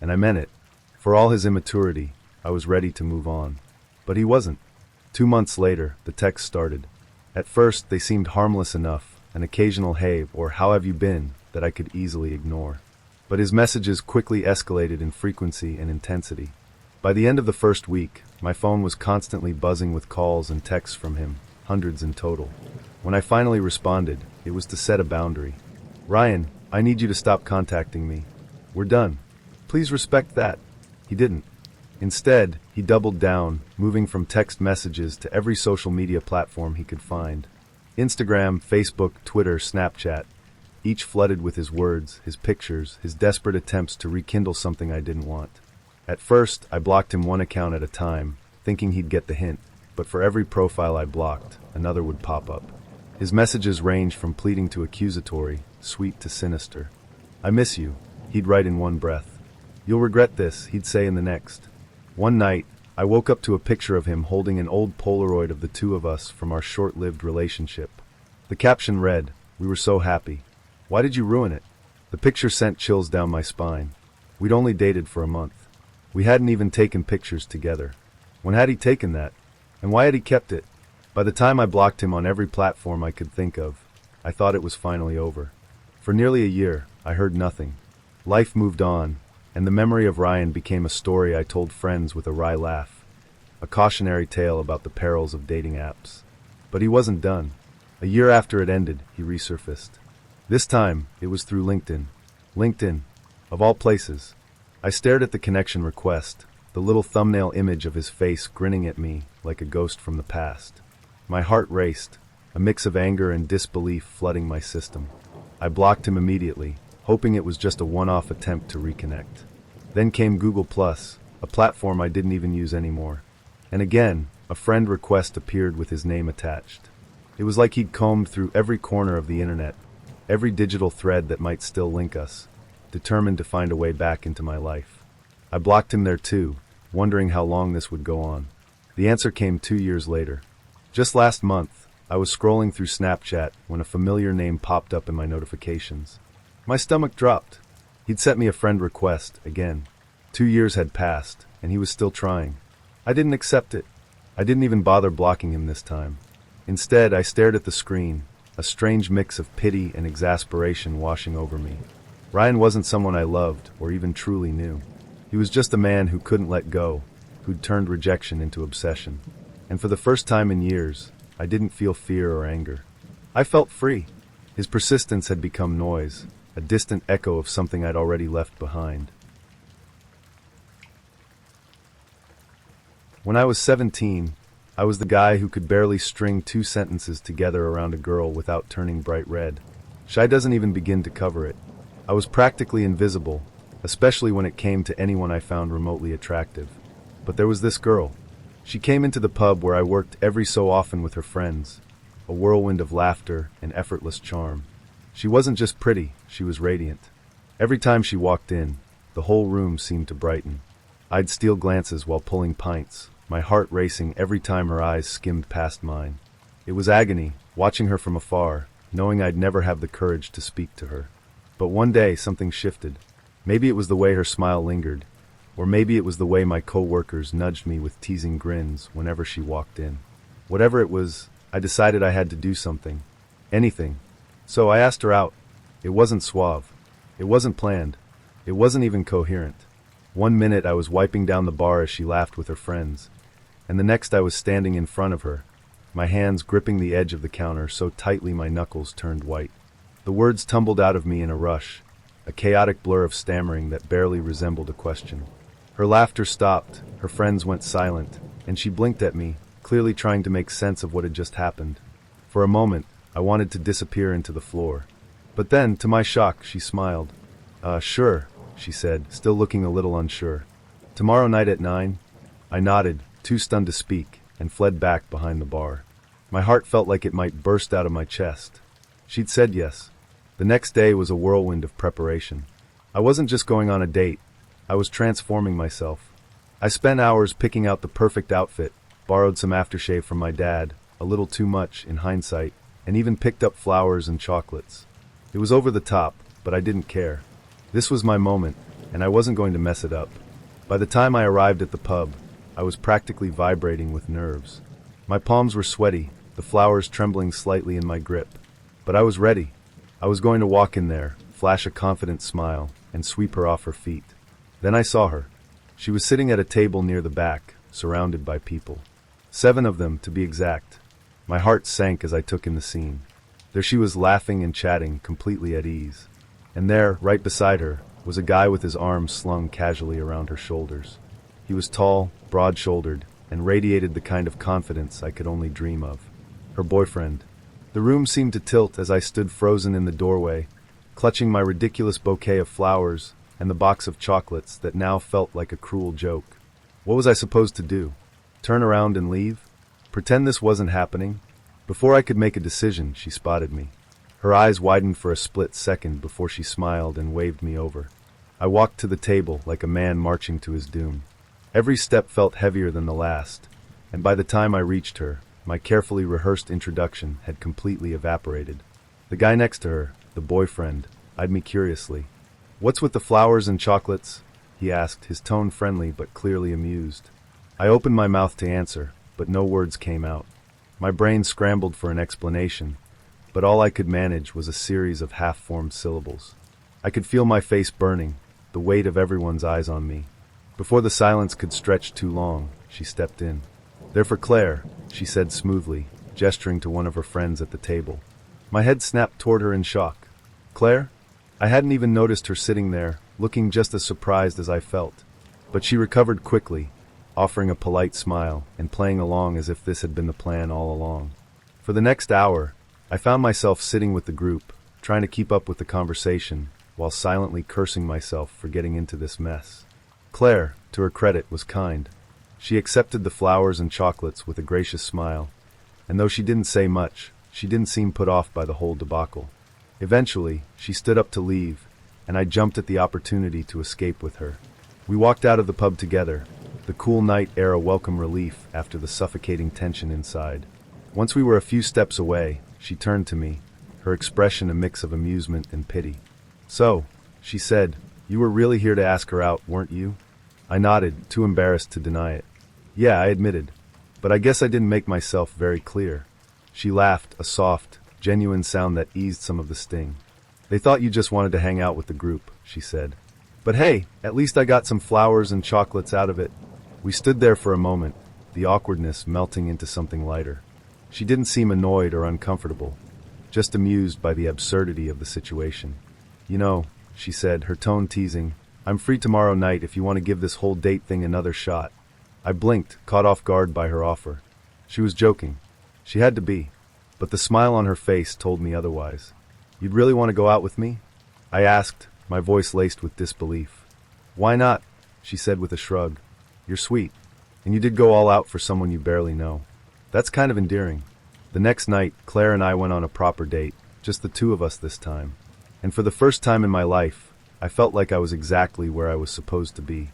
And I meant it. For all his immaturity, I was ready to move on. But he wasn't. 2 months later, the texts started. At first, they seemed harmless enough, an occasional hey or how have you been that I could easily ignore. But his messages quickly escalated in frequency and intensity. By the end of the first week, my phone was constantly buzzing with calls and texts from him, hundreds in total. When I finally responded, it was to set a boundary. Ryan, I need you to stop contacting me. We're done. Please respect that. He didn't. Instead, he doubled down, moving from text messages to every social media platform he could find. Instagram, Facebook, Twitter, Snapchat, each flooded with his words, his pictures, his desperate attempts to rekindle something I didn't want. At first, I blocked him one account at a time, thinking he'd get the hint, but for every profile I blocked, another would pop up. His messages ranged from pleading to accusatory, sweet to sinister. I miss you, he'd write in one breath. You'll regret this, he'd say in the next. One night, I woke up to a picture of him holding an old Polaroid of the two of us from our short-lived relationship. The caption read, "We were so happy. Why did you ruin it?" The picture sent chills down my spine. We'd only dated for a month. We hadn't even taken pictures together. When had he taken that? And why had he kept it? By the time I blocked him on every platform I could think of, I thought it was finally over. For nearly a year, I heard nothing. Life moved on, and the memory of Ryan became a story I told friends with a wry laugh, a cautionary tale about the perils of dating apps. But he wasn't done. A year after it ended, he resurfaced. This time, it was through LinkedIn. LinkedIn, of all places. I stared at the connection request, the little thumbnail image of his face grinning at me like a ghost from the past. My heart raced, a mix of anger and disbelief flooding my system. I blocked him immediately, hoping it was just a one-off attempt to reconnect. Then came Google+, a platform I didn't even use anymore. And again, a friend request appeared with his name attached. It was like he'd combed through every corner of the internet, every digital thread that might still link us, determined to find a way back into my life. I blocked him there too, wondering how long this would go on. The answer came 2 years later. Just last month, I was scrolling through Snapchat when a familiar name popped up in my notifications. My stomach dropped. He'd sent me a friend request, again. 2 years had passed, and he was still trying. I didn't accept it. I didn't even bother blocking him this time. Instead, I stared at the screen, a strange mix of pity and exasperation washing over me. Ryan wasn't someone I loved or even truly knew. He was just a man who couldn't let go, who'd turned rejection into obsession. And for the first time in years, I didn't feel fear or anger. I felt free. His persistence had become noise, a distant echo of something I'd already left behind. When I was 17, I was the guy who could barely string 2 sentences together around a girl without turning bright red. Shy doesn't even begin to cover it. I was practically invisible, especially when it came to anyone I found remotely attractive. But there was this girl. She came into the pub where I worked every so often with her friends, a whirlwind of laughter and effortless charm. She wasn't just pretty, she was radiant. Every time she walked in, the whole room seemed to brighten. I'd steal glances while pulling pints, my heart racing every time her eyes skimmed past mine. It was agony, watching her from afar, knowing I'd never have the courage to speak to her. But one day, something shifted. Maybe it was the way her smile lingered, or maybe it was the way my co-workers nudged me with teasing grins whenever she walked in. Whatever it was, I decided I had to do something. Anything. So I asked her out. It wasn't suave. It wasn't planned. It wasn't even coherent. One minute I was wiping down the bar as she laughed with her friends, and the next I was standing in front of her, my hands gripping the edge of the counter so tightly my knuckles turned white. The words tumbled out of me in a rush, a chaotic blur of stammering that barely resembled a question. Her laughter stopped, her friends went silent, and she blinked at me, clearly trying to make sense of what had just happened. For a moment, I wanted to disappear into the floor. But then, to my shock, she smiled. Sure, she said, still looking a little unsure. Tomorrow night at 9? I nodded, too stunned to speak, and fled back behind the bar. My heart felt like it might burst out of my chest. She'd said yes. The next day was a whirlwind of preparation. I wasn't just going on a date. I was transforming myself. I spent hours picking out the perfect outfit, borrowed some aftershave from my dad, a little too much in hindsight, and even picked up flowers and chocolates. It was over the top, but I didn't care. This was my moment, and I wasn't going to mess it up. By the time I arrived at the pub, I was practically vibrating with nerves. My palms were sweaty, the flowers trembling slightly in my grip. But I was ready. I was going to walk in there, flash a confident smile, and sweep her off her feet. Then I saw her. She was sitting at a table near the back, surrounded by people. 7 of them, to be exact. My heart sank as I took in the scene. There she was, laughing and chatting, completely at ease. And there, right beside her, was a guy with his arms slung casually around her shoulders. He was tall, broad-shouldered, and radiated the kind of confidence I could only dream of. Her boyfriend. The room seemed to tilt as I stood frozen in the doorway, clutching my ridiculous bouquet of flowers and the box of chocolates that now felt like a cruel joke. What was I supposed to do? Turn around and leave? Pretend this wasn't happening? Before I could make a decision, she spotted me. Her eyes widened for a split second before she smiled and waved me over. I walked to the table like a man marching to his doom. Every step felt heavier than the last, and by the time I reached her, my carefully rehearsed introduction had completely evaporated. The guy next to her, the boyfriend, eyed me curiously. "What's with the flowers and chocolates?" he asked, his tone friendly but clearly amused. I opened my mouth to answer, but no words came out. My brain scrambled for an explanation, but all I could manage was a series of half-formed syllables. I could feel my face burning, the weight of everyone's eyes on me. Before the silence could stretch too long, she stepped in. "They're for Claire," she said smoothly, gesturing to one of her friends at the table. My head snapped toward her in shock. "Claire?" I hadn't even noticed her sitting there, looking just as surprised as I felt. But she recovered quickly, offering a polite smile and playing along as if this had been the plan all along. For the next hour, I found myself sitting with the group, trying to keep up with the conversation, while silently cursing myself for getting into this mess. Claire, to her credit, was kind. She accepted the flowers and chocolates with a gracious smile, and though she didn't say much, she didn't seem put off by the whole debacle. Eventually, she stood up to leave, and I jumped at the opportunity to escape with her. We walked out of the pub together, the cool night air a welcome relief after the suffocating tension inside. Once we were a few steps away, she turned to me, her expression a mix of amusement and pity. "So," she said, "you were really here to ask her out, weren't you?" I nodded, too embarrassed to deny it. "Yeah," I admitted, "but I guess I didn't make myself very clear." She laughed, a soft, genuine sound that eased some of the sting. "They thought you just wanted to hang out with the group," she said. "But hey, at least I got some flowers and chocolates out of it." We stood there for a moment, the awkwardness melting into something lighter. She didn't seem annoyed or uncomfortable, just amused by the absurdity of the situation. "You know," she said, her tone teasing, "I'm free tomorrow night if you want to give this whole date thing another shot." I blinked, caught off guard by her offer. She was joking. She had to be. But the smile on her face told me otherwise. "You'd really want to go out with me?" I asked, my voice laced with disbelief. "Why not?" she said with a shrug. "You're sweet. And you did go all out for someone you barely know. That's kind of endearing." The next night, Claire and I went on a proper date, just the two of us this time. And for the first time in my life, I felt like I was exactly where I was supposed to be.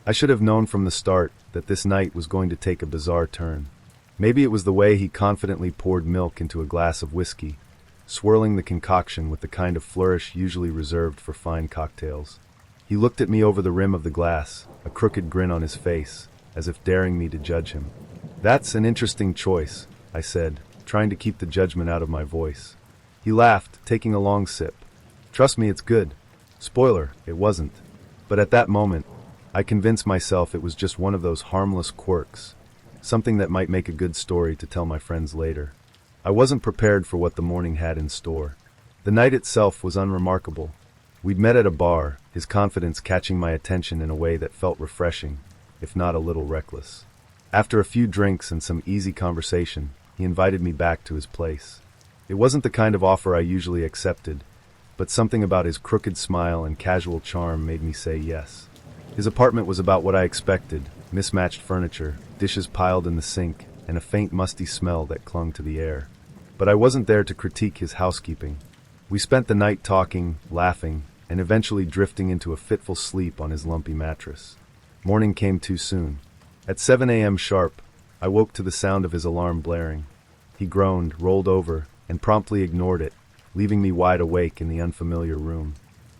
I should have known from the start that this night was going to take a bizarre turn. Maybe it was the way he confidently poured milk into a glass of whiskey, swirling the concoction with the kind of flourish usually reserved for fine cocktails. He looked at me over the rim of the glass, a crooked grin on his face, as if daring me to judge him. "That's an interesting choice," I said, trying to keep the judgment out of my voice. He laughed, taking a long sip. "Trust me, it's good." Spoiler, it wasn't. But at that moment, I convinced myself it was just one of those harmless quirks, something that might make a good story to tell my friends later. I wasn't prepared for what the morning had in store. The night itself was unremarkable. We'd met at a bar, his confidence catching my attention in a way that felt refreshing, if not a little reckless. After a few drinks and some easy conversation, he invited me back to his place. It wasn't the kind of offer I usually accepted, but something about his crooked smile and casual charm made me say yes. His apartment was about what I expected: mismatched furniture, dishes piled in the sink, and a faint musty smell that clung to the air. But I wasn't there to critique his housekeeping. We spent the night talking, laughing, and eventually drifting into a fitful sleep on his lumpy mattress. Morning came too soon. At 7 a.m. sharp, I woke to the sound of his alarm blaring. He groaned, rolled over, and promptly ignored it, leaving me wide awake in the unfamiliar room.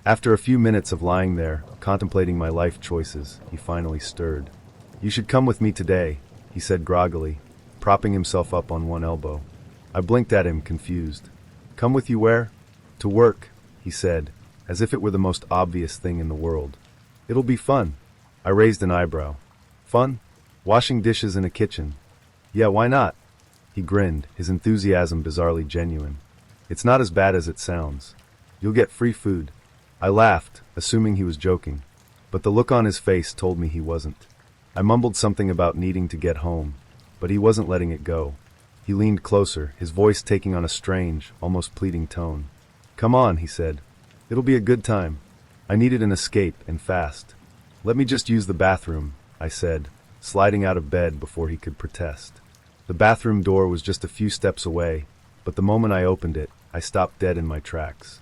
After a few minutes of lying there, contemplating my life choices, he finally stirred. "You should come with me today," he said groggily, propping himself up on one elbow. I blinked at him, confused. "Come with you where?" "To work," he said, as if it were the most obvious thing in the world. "It'll be fun." I raised an eyebrow. "Fun? Washing dishes in a kitchen?" "Yeah, why not?" He grinned, his enthusiasm bizarrely genuine. "It's not as bad as it sounds. You'll get free food." I laughed, assuming he was joking, but the look on his face told me he wasn't. I mumbled something about needing to get home, but he wasn't letting it go. He leaned closer, his voice taking on a strange, almost pleading tone. "Come on," he said. "It'll be a good time." I needed an escape, and fast. "Let me just use the bathroom," I said, sliding out of bed before he could protest. The bathroom door was just a few steps away, but the moment I opened it, I stopped dead in my tracks.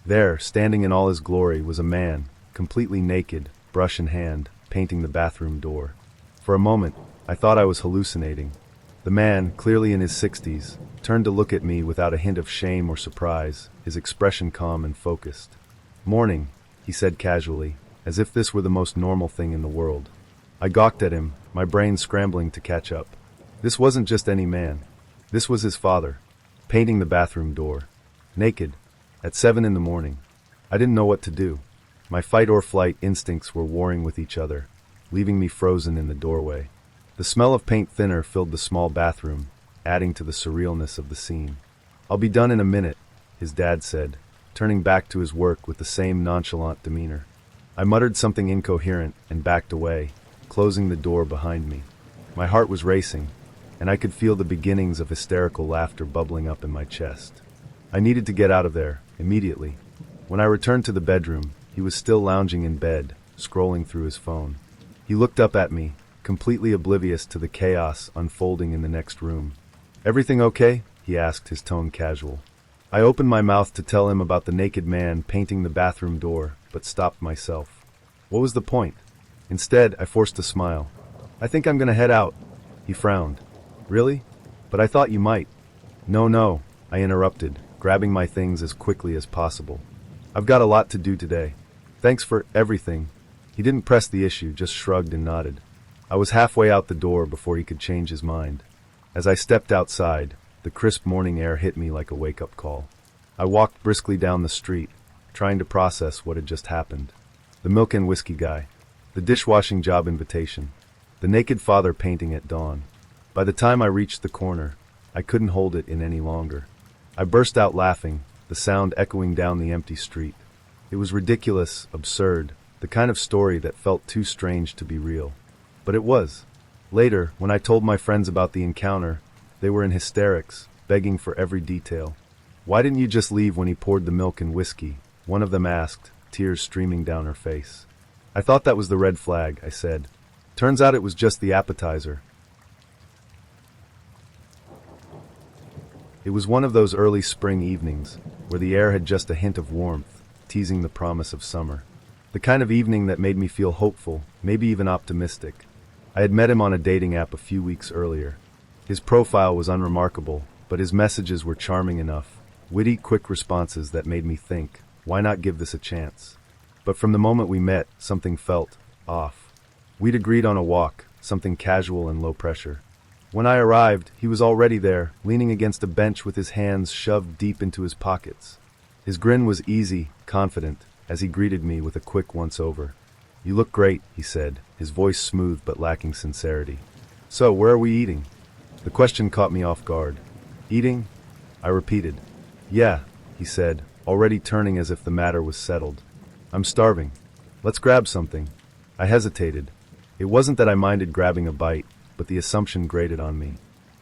There, standing in all his glory, was a man, completely naked, brush in hand, painting the bathroom door. For a moment, I thought I was hallucinating. The man, clearly in his 60s, turned to look at me without a hint of shame or surprise, his expression calm and focused. "Morning," he said casually, as if this were the most normal thing in the world. I gawked at him, my brain scrambling to catch up. This wasn't just any man. This was his father, painting the bathroom door. Naked. At 7 in the morning. I didn't know what to do. My fight-or-flight instincts were warring with each other, leaving me frozen in the doorway. The smell of paint thinner filled the small bathroom, adding to the surrealness of the scene. "I'll be done in a minute," his dad said, turning back to his work with the same nonchalant demeanor. I muttered something incoherent and backed away, closing the door behind me. My heart was racing, and I could feel the beginnings of hysterical laughter bubbling up in my chest. I needed to get out of there, immediately. When I returned to the bedroom, he was still lounging in bed, scrolling through his phone. He looked up at me, completely oblivious to the chaos unfolding in the next room. "Everything okay?" he asked, his tone casual. I opened my mouth to tell him about the naked man painting the bathroom door, but stopped myself. What was the point? Instead, I forced a smile. "I think I'm gonna head out." He frowned. "Really? But I thought you might." No, I interrupted, grabbing my things as quickly as possible. "I've got a lot to do today. Thanks for everything." He didn't press the issue, just shrugged and nodded. I was halfway out the door before he could change his mind. As I stepped outside, the crisp morning air hit me like a wake-up call. I walked briskly down the street, trying to process what had just happened. The milk and whiskey guy, the dishwashing job invitation, the naked father painting at dawn. By the time I reached the corner, I couldn't hold it in any longer. I burst out laughing, the sound echoing down the empty street. It was ridiculous, absurd, the kind of story that felt too strange to be real. But it was. Later, when I told my friends about the encounter, they were in hysterics, begging for every detail. "Why didn't you just leave when he poured the milk and whiskey?" one of them asked, tears streaming down her face. "I thought that was the red flag," I said. "Turns out it was just the appetizer." It was one of those early spring evenings, where the air had just a hint of warmth, teasing the promise of summer. The kind of evening that made me feel hopeful, maybe even optimistic. I had met him on a dating app a few weeks earlier. His profile was unremarkable, but his messages were charming enough, witty, quick responses that made me think, why not give this a chance? But from the moment we met, something felt off. We'd agreed on a walk, something casual and low pressure. When I arrived, he was already there, leaning against a bench with his hands shoved deep into his pockets. His grin was easy, confident, as he greeted me with a quick once-over. "You look great," he said, his voice smooth but lacking sincerity. "So, where are we eating?" The question caught me off guard. "Eating?" I repeated. "Yeah," he said, already turning as if the matter was settled. "I'm starving. Let's grab something." I hesitated. It wasn't that I minded grabbing a bite, but the assumption grated on me.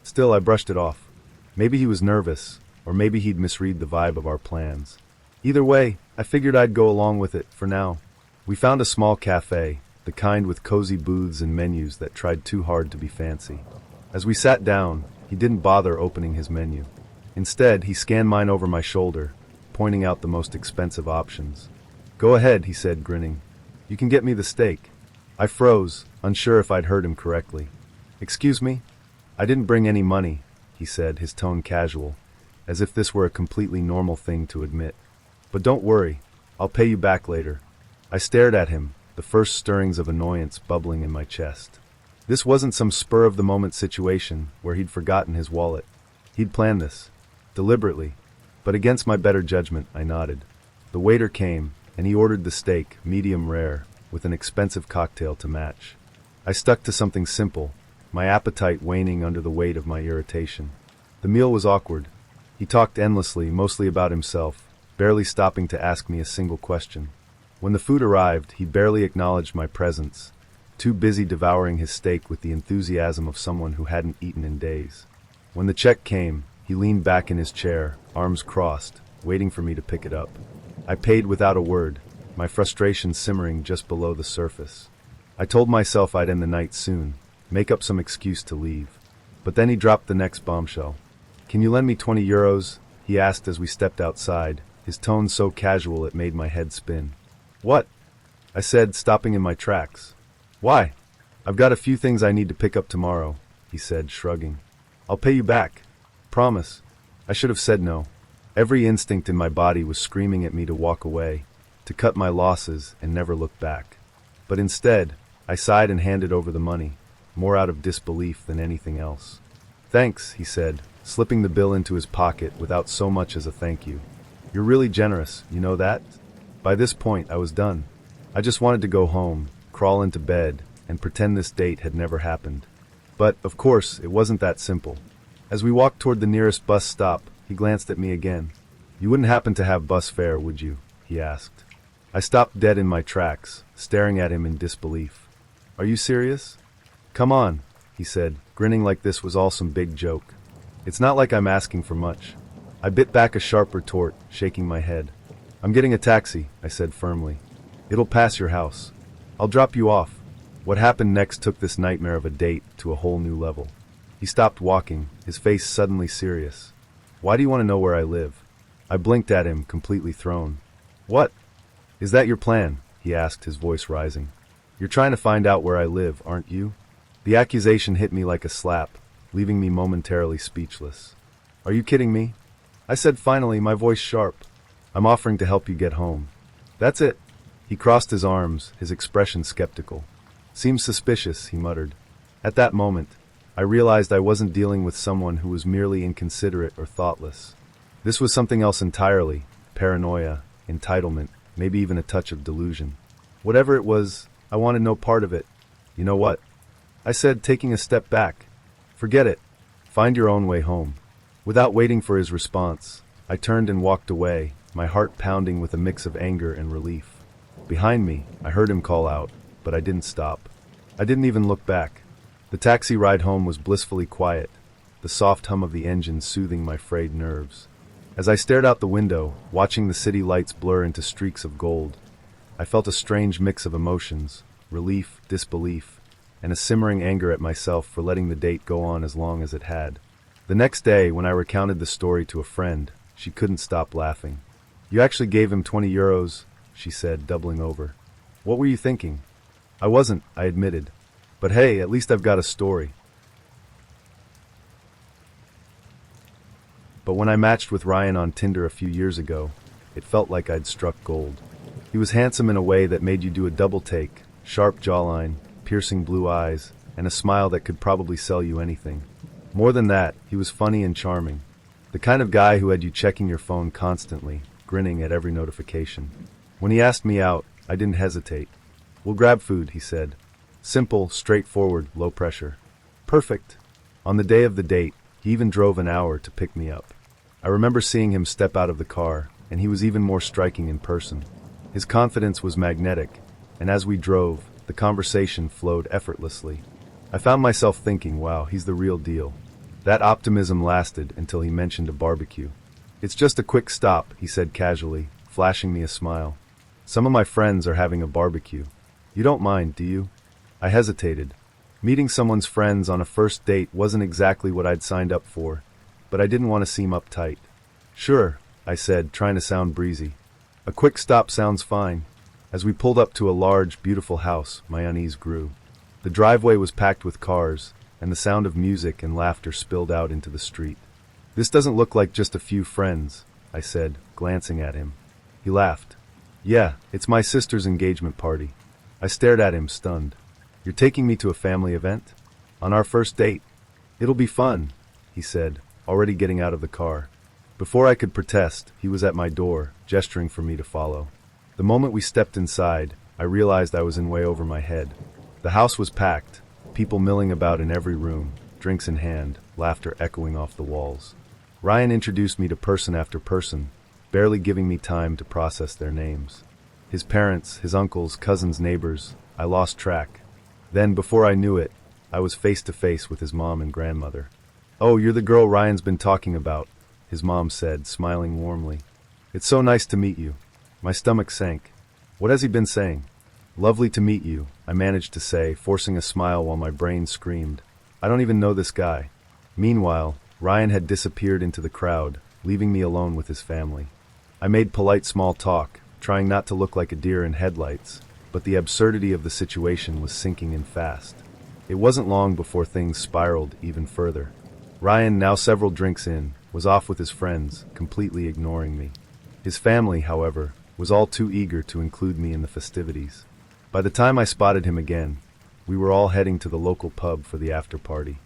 Still, I brushed it off. Maybe he was nervous, or maybe he'd misread the vibe of our plans. Either way, I figured I'd go along with it, for now. We found a small cafe, the kind with cozy booths and menus that tried too hard to be fancy. As we sat down, he didn't bother opening his menu. Instead, he scanned mine over my shoulder, pointing out the most expensive options. "Go ahead," he said, grinning. "You can get me the steak." I froze, unsure if I'd heard him correctly. "Excuse me? I didn't bring any money," he said, his tone casual, as if this were a completely normal thing to admit. "But don't worry, I'll pay you back later." I stared at him, the first stirrings of annoyance bubbling in my chest. This wasn't some spur-of-the-moment situation where he'd forgotten his wallet. He'd planned this, deliberately, but against my better judgment, I nodded. The waiter came, and he ordered the steak, medium rare, with an expensive cocktail to match. I stuck to something simple, my appetite waning under the weight of my irritation. The meal was awkward. He talked endlessly, mostly about himself, barely stopping to ask me a single question. When the food arrived, he barely acknowledged my presence, too busy devouring his steak with the enthusiasm of someone who hadn't eaten in days. When the check came, he leaned back in his chair, arms crossed, waiting for me to pick it up. I paid without a word, my frustration simmering just below the surface. I told myself I'd end the night soon, make up some excuse to leave. But then he dropped the next bombshell. "Can you lend me 20 euros? He asked as we stepped outside, his tone so casual it made my head spin. "What?" I said, stopping in my tracks. "Why?" "I've got a few things I need to pick up tomorrow," he said, shrugging. "I'll pay you back. Promise." I should have said no. Every instinct in my body was screaming at me to walk away, to cut my losses and never look back. But instead, I sighed and handed over the money, more out of disbelief than anything else. "Thanks," he said, slipping the bill into his pocket without so much as a thank you. "You're really generous, you know that?" By this point, I was done. I just wanted to go home, crawl into bed, and pretend this date had never happened. But, of course, it wasn't that simple. As we walked toward the nearest bus stop, he glanced at me again. "You wouldn't happen to have bus fare, would you?" he asked. I stopped dead in my tracks, staring at him in disbelief. "Are you serious?" "Come on," he said, grinning like this was all some big joke. "It's not like I'm asking for much." I bit back a sharp retort, shaking my head. "I'm getting a taxi," I said firmly. "It'll pass your house. I'll drop you off." What happened next took this nightmare of a date to a whole new level. He stopped walking, his face suddenly serious. "Why do you want to know where I live?" I blinked at him, completely thrown. "What? Is that your plan?" he asked, his voice rising. "You're trying to find out where I live, aren't you?" The accusation hit me like a slap, leaving me momentarily speechless. "Are you kidding me?" I said finally, my voice sharp. "I'm offering to help you get home." "That's it." He crossed his arms, his expression skeptical. "Seems suspicious," he muttered. At that moment, I realized I wasn't dealing with someone who was merely inconsiderate or thoughtless. This was something else entirely: paranoia, entitlement, maybe even a touch of delusion. Whatever it was, I wanted no part of it. "You know what?" I said, taking a step back. "Forget it. Find your own way home." Without waiting for his response, I turned and walked away, my heart pounding with a mix of anger and relief. Behind me, I heard him call out, but I didn't stop. I didn't even look back. The taxi ride home was blissfully quiet, the soft hum of the engine soothing my frayed nerves. As I stared out the window, watching the city lights blur into streaks of gold, I felt a strange mix of emotions: relief, disbelief, and a simmering anger at myself for letting the date go on as long as it had. The next day, when I recounted the story to a friend, she couldn't stop laughing. "You actually gave him 20 euros, she said, doubling over. "What were you thinking?" "I wasn't," I admitted. "But hey, at least I've got a story." But when I matched with Ryan on Tinder a few years ago, it felt like I'd struck gold. He was handsome in a way that made you do a double take, sharp jawline, piercing blue eyes, and a smile that could probably sell you anything. More than that, he was funny and charming. The kind of guy who had you checking your phone constantly, grinning at every notification. When he asked me out, I didn't hesitate. "We'll grab food," he said. Simple, straightforward, low pressure. Perfect. On the day of the date, he even drove an hour to pick me up. I remember seeing him step out of the car, and he was even more striking in person. His confidence was magnetic, and as we drove, the conversation flowed effortlessly. I found myself thinking, wow, he's the real deal. That optimism lasted until he mentioned a barbecue. "It's just a quick stop," he said casually, flashing me a smile. "Some of my friends are having a barbecue. You don't mind, do you?" I hesitated. Meeting someone's friends on a first date wasn't exactly what I'd signed up for, but I didn't want to seem uptight. "Sure," I said, trying to sound breezy. "A quick stop sounds fine." As we pulled up to a large, beautiful house, my unease grew. The driveway was packed with cars, and the sound of music and laughter spilled out into the street. "This doesn't look like just a few friends," I said, glancing at him. He laughed. "Yeah, it's my sister's engagement party." I stared at him, stunned. "You're taking me to a family event? On our first date? It'll be fun," he said, already getting out of the car. Before I could protest, he was at my door, gesturing for me to follow. The moment we stepped inside, I realized I was in way over my head. The house was packed, people milling about in every room, drinks in hand, laughter echoing off the walls. Ryan introduced me to person after person, barely giving me time to process their names. His parents, his uncles, cousins, neighbors, I lost track. Then, before I knew it, I was face to face with his mom and grandmother. "Oh, you're the girl Ryan's been talking about," his mom said, smiling warmly. "It's so nice to meet you." My stomach sank. What has he been saying? "Lovely to meet you," I managed to say, forcing a smile while my brain screamed. I don't even know this guy. Meanwhile, Ryan had disappeared into the crowd, leaving me alone with his family. I made polite small talk, trying not to look like a deer in headlights, but the absurdity of the situation was sinking in fast. It wasn't long before things spiraled even further. Ryan, now several drinks in, was off with his friends, completely ignoring me. His family, however, was all too eager to include me in the festivities. By the time I spotted him again, we were all heading to the local pub for the after-party.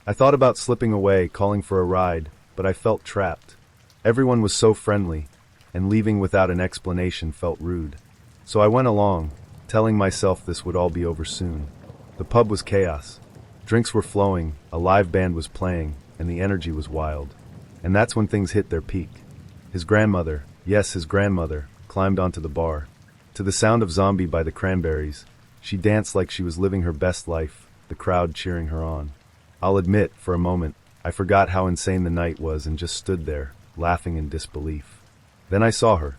I thought about slipping away, calling for a ride, but I felt trapped. Everyone was so friendly, and leaving without an explanation felt rude. So I went along, telling myself this would all be over soon. The pub was chaos. Drinks were flowing, a live band was playing, and the energy was wild. And that's when things hit their peak. His grandmother, yes, his grandmother, climbed onto the bar. To the sound of Zombie by the Cranberries, she danced like she was living her best life, the crowd cheering her on. I'll admit, for a moment, I forgot how insane the night was and just stood there, laughing in disbelief. Then I saw her,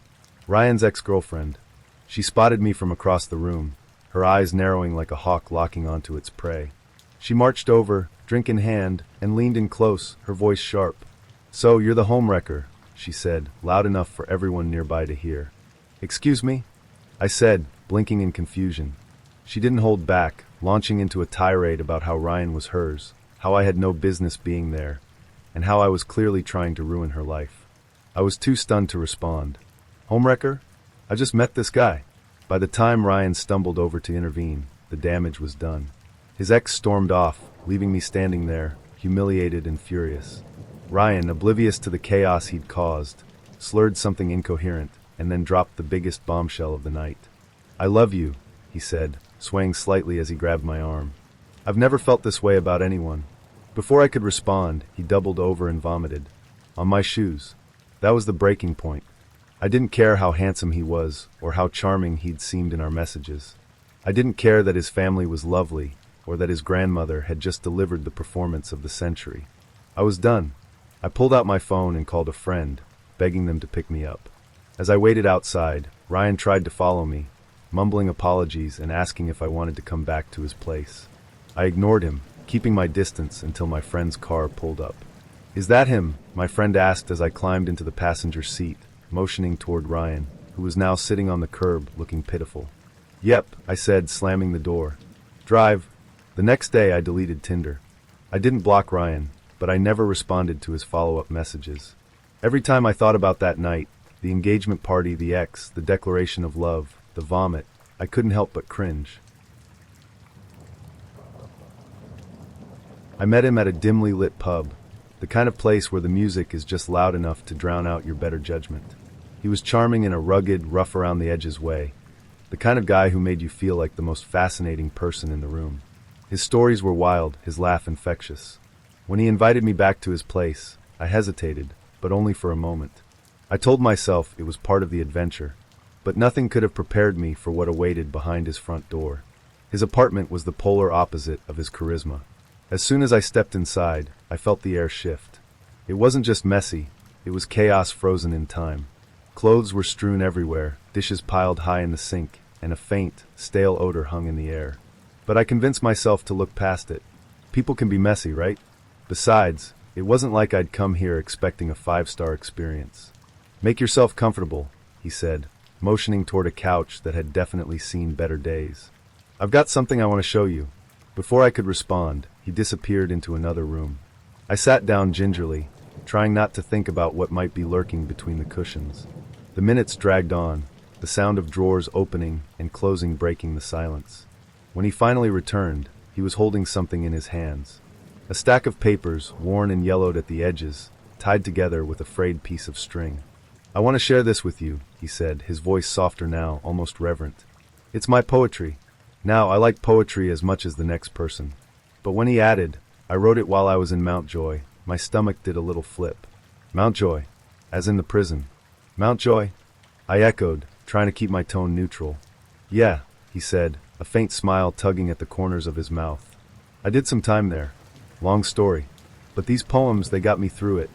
Ryan's ex-girlfriend. She spotted me from across the room, her eyes narrowing like a hawk locking onto its prey. She marched over, drink in hand, and leaned in close, her voice sharp. "So, you're the homewrecker," she said, loud enough for everyone nearby to hear. "Excuse me?" I said, blinking in confusion. She didn't hold back, launching into a tirade about how Ryan was hers, how I had no business being there, and how I was clearly trying to ruin her life. I was too stunned to respond. "Homewrecker? I just met this guy." By the time Ryan stumbled over to intervene, the damage was done. His ex stormed off, leaving me standing there, humiliated and furious. Ryan, oblivious to the chaos he'd caused, slurred something incoherent, and then dropped the biggest bombshell of the night. "I love you," he said, swaying slightly as he grabbed my arm. "I've never felt this way about anyone." Before I could respond, he doubled over and vomited. On my shoes. That was the breaking point. I didn't care how handsome he was, or how charming he'd seemed in our messages. I didn't care that his family was lovely, or that his grandmother had just delivered the performance of the century. I was done. I pulled out my phone and called a friend, begging them to pick me up. As I waited outside, Ryan tried to follow me, mumbling apologies and asking if I wanted to come back to his place. I ignored him, keeping my distance until my friend's car pulled up. "Is that him?" my friend asked as I climbed into the passenger seat, motioning toward Ryan, who was now sitting on the curb, looking pitiful. "Yep," I said, slamming the door. "Drive." The next day I deleted Tinder. I didn't block Ryan, but I never responded to his follow-up messages. Every time I thought about that night, the engagement party, the ex, the declaration of love, the vomit, I couldn't help but cringe. I met him at a dimly lit pub, the kind of place where the music is just loud enough to drown out your better judgment. He was charming in a rugged, rough-around-the-edges way, the kind of guy who made you feel like the most fascinating person in the room. His stories were wild, his laugh infectious. When he invited me back to his place, I hesitated, but only for a moment. I told myself it was part of the adventure, but nothing could have prepared me for what awaited behind his front door. His apartment was the polar opposite of his charisma. As soon as I stepped inside, I felt the air shift. It wasn't just messy, it was chaos frozen in time. Clothes were strewn everywhere, dishes piled high in the sink, and a faint, stale odor hung in the air. But I convinced myself to look past it. People can be messy, right? Besides, it wasn't like I'd come here expecting a 5-star experience. "Make yourself comfortable," he said, motioning toward a couch that had definitely seen better days. "I've got something I want to show you." Before I could respond, he disappeared into another room. I sat down gingerly, trying not to think about what might be lurking between the cushions. The minutes dragged on, the sound of drawers opening and closing breaking the silence. When he finally returned, he was holding something in his hands. A stack of papers, worn and yellowed at the edges, tied together with a frayed piece of string. "I want to share this with you," he said, his voice softer now, almost reverent. "It's my poetry. Now, I like poetry as much as the next person." But when he added, "I wrote it while I was in Mountjoy," my stomach did a little flip. "Mountjoy? As in the prison?" "Mountjoy?" I echoed, trying to keep my tone neutral. "Yeah," he said, a faint smile tugging at the corners of his mouth. "I did some time there. Long story. But these poems, they got me through it."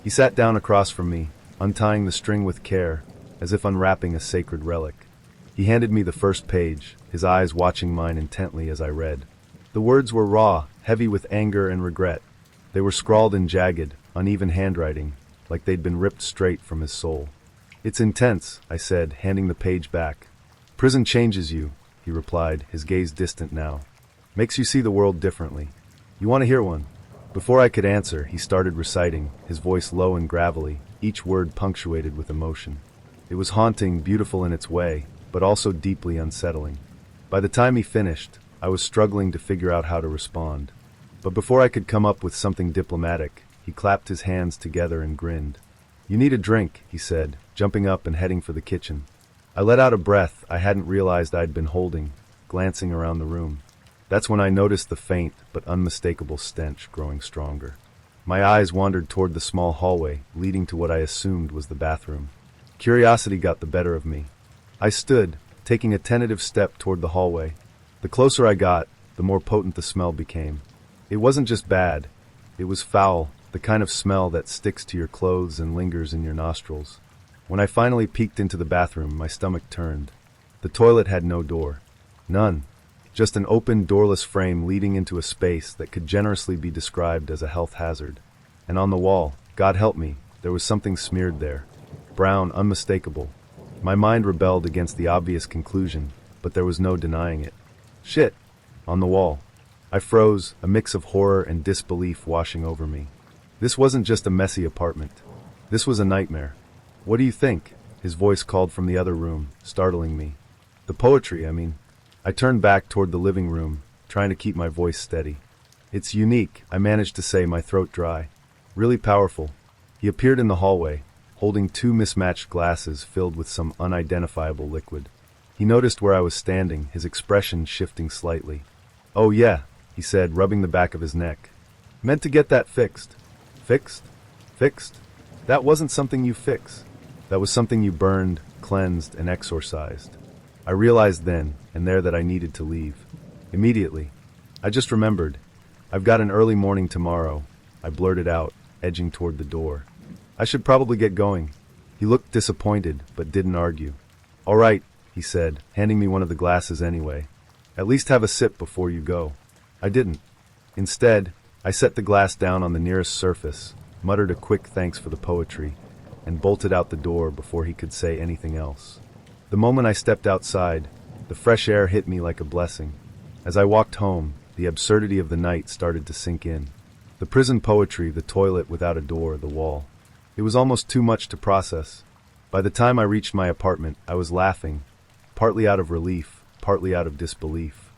He sat down across from me, untying the string with care, as if unwrapping a sacred relic. He handed me the first page, his eyes watching mine intently as I read. The words were raw, heavy with anger and regret. They were scrawled in jagged, uneven handwriting, like they'd been ripped straight from his soul. "It's intense," I said, handing the page back. "Prison changes you," he replied, his gaze distant now. "Makes you see the world differently. You want to hear one?" Before I could answer, he started reciting, his voice low and gravelly, each word punctuated with emotion. It was haunting, beautiful in its way, but also deeply unsettling. By the time he finished, I was struggling to figure out how to respond. But before I could come up with something diplomatic, he clapped his hands together and grinned. "You need a drink," he said, jumping up and heading for the kitchen. I let out a breath I hadn't realized I'd been holding, glancing around the room. That's when I noticed the faint but unmistakable stench growing stronger. My eyes wandered toward the small hallway, leading to what I assumed was the bathroom. Curiosity got the better of me. I stood, taking a tentative step toward the hallway. The closer I got, the more potent the smell became. It wasn't just bad. It was foul, the kind of smell that sticks to your clothes and lingers in your nostrils. When I finally peeked into the bathroom, my stomach turned. The toilet had no door. None. Just an open, doorless frame leading into a space that could generously be described as a health hazard. And on the wall, God help me, there was something smeared there. Brown, unmistakable. My mind rebelled against the obvious conclusion, but there was no denying it. Shit! On the wall. I froze, a mix of horror and disbelief washing over me. This wasn't just a messy apartment. This was a nightmare. "What do you think?" His voice called from the other room, startling me. "The poetry, I mean." I turned back toward the living room, trying to keep my voice steady. "It's unique," I managed to say, my throat dry. "Really powerful." He appeared in the hallway, holding two mismatched glasses filled with some unidentifiable liquid. He noticed where I was standing, his expression shifting slightly. "Oh yeah," he said, rubbing the back of his neck. "Meant to get that fixed." "Fixed? Fixed? That wasn't something you fix. That was something you burned, cleansed, and exorcised." I realized then and there that I needed to leave. Immediately. I just remembered. "I've got an early morning tomorrow," I blurted out, edging toward the door. "I should probably get going." He looked disappointed, but didn't argue. "All right," he said, handing me one of the glasses anyway. "At least have a sip before you go." I didn't. Instead, I set the glass down on the nearest surface, muttered a quick thanks for the poetry, and bolted out the door before he could say anything else. The moment I stepped outside, the fresh air hit me like a blessing. As I walked home, the absurdity of the night started to sink in. The prison poetry, the toilet without a door, the wall. It was almost too much to process. By the time I reached my apartment, I was laughing, partly out of relief, partly out of disbelief.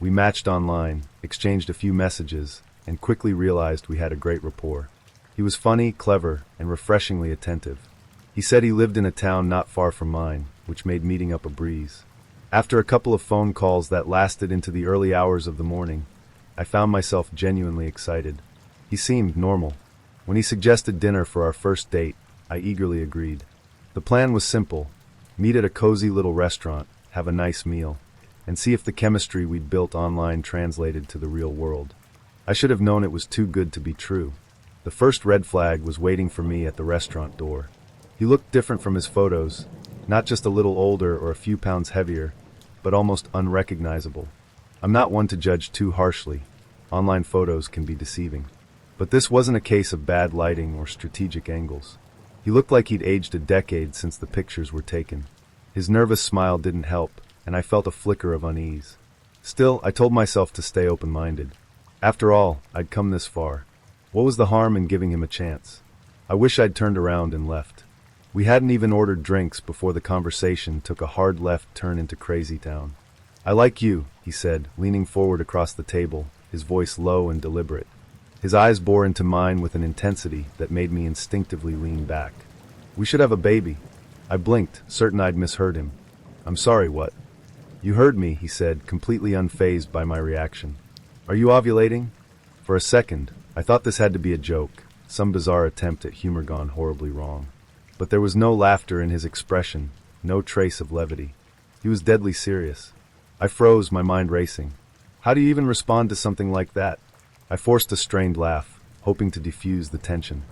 We matched online, exchanged a few messages, and quickly realized we had a great rapport. He was funny, clever, and refreshingly attentive. He said he lived in a town not far from mine, which made meeting up a breeze. After a couple of phone calls that lasted into the early hours of the morning, I found myself genuinely excited. He seemed normal. When he suggested dinner for our first date, I eagerly agreed. The plan was simple: meet at a cozy little restaurant, have a nice meal, and see if the chemistry we'd built online translated to the real world. I should have known it was too good to be true. The first red flag was waiting for me at the restaurant door. He looked different from his photos, not just a little older or a few pounds heavier, but almost unrecognizable. I'm not one to judge too harshly. Online photos can be deceiving. But this wasn't a case of bad lighting or strategic angles. He looked like he'd aged a decade since the pictures were taken. His nervous smile didn't help, and I felt a flicker of unease. Still, I told myself to stay open-minded. After all, I'd come this far. What was the harm in giving him a chance? I wish I'd turned around and left. We hadn't even ordered drinks before the conversation took a hard left turn into Crazy Town. "I like you," he said, leaning forward across the table, his voice low and deliberate. His eyes bore into mine with an intensity that made me instinctively lean back. "We should have a baby." I blinked, certain I'd misheard him. "I'm sorry, what?" "You heard me," he said, completely unfazed by my reaction. "Are you ovulating?" For a second, I thought this had to be a joke, some bizarre attempt at humor gone horribly wrong. But there was no laughter in his expression, no trace of levity. He was deadly serious. I froze, my mind racing. How do you even respond to something like that? I forced a strained laugh, hoping to defuse the tension.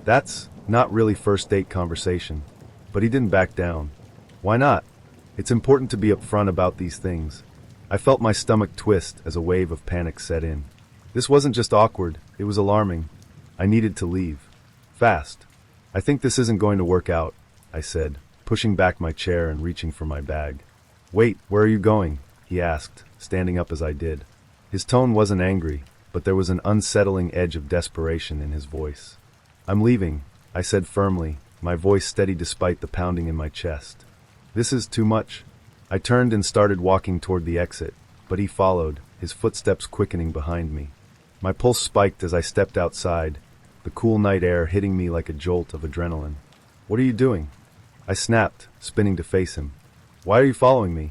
That's not really first date conversation." But he didn't back down. "Why not? It's important to be upfront about these things." I felt my stomach twist as a wave of panic set in. This wasn't just awkward, it was alarming. I needed to leave. Fast. "I think this isn't going to work out," I said, pushing back my chair and reaching for my bag. "Wait, where are you going?" he asked, standing up as I did. His tone wasn't angry, but there was an unsettling edge of desperation in his voice. "I'm leaving," I said firmly, my voice steady despite the pounding in my chest. "This is too much." I turned and started walking toward the exit, but he followed, his footsteps quickening behind me. My pulse spiked as I stepped outside, the cool night air hitting me like a jolt of adrenaline. "What are you doing?" I snapped, spinning to face him. "Why are you following me?"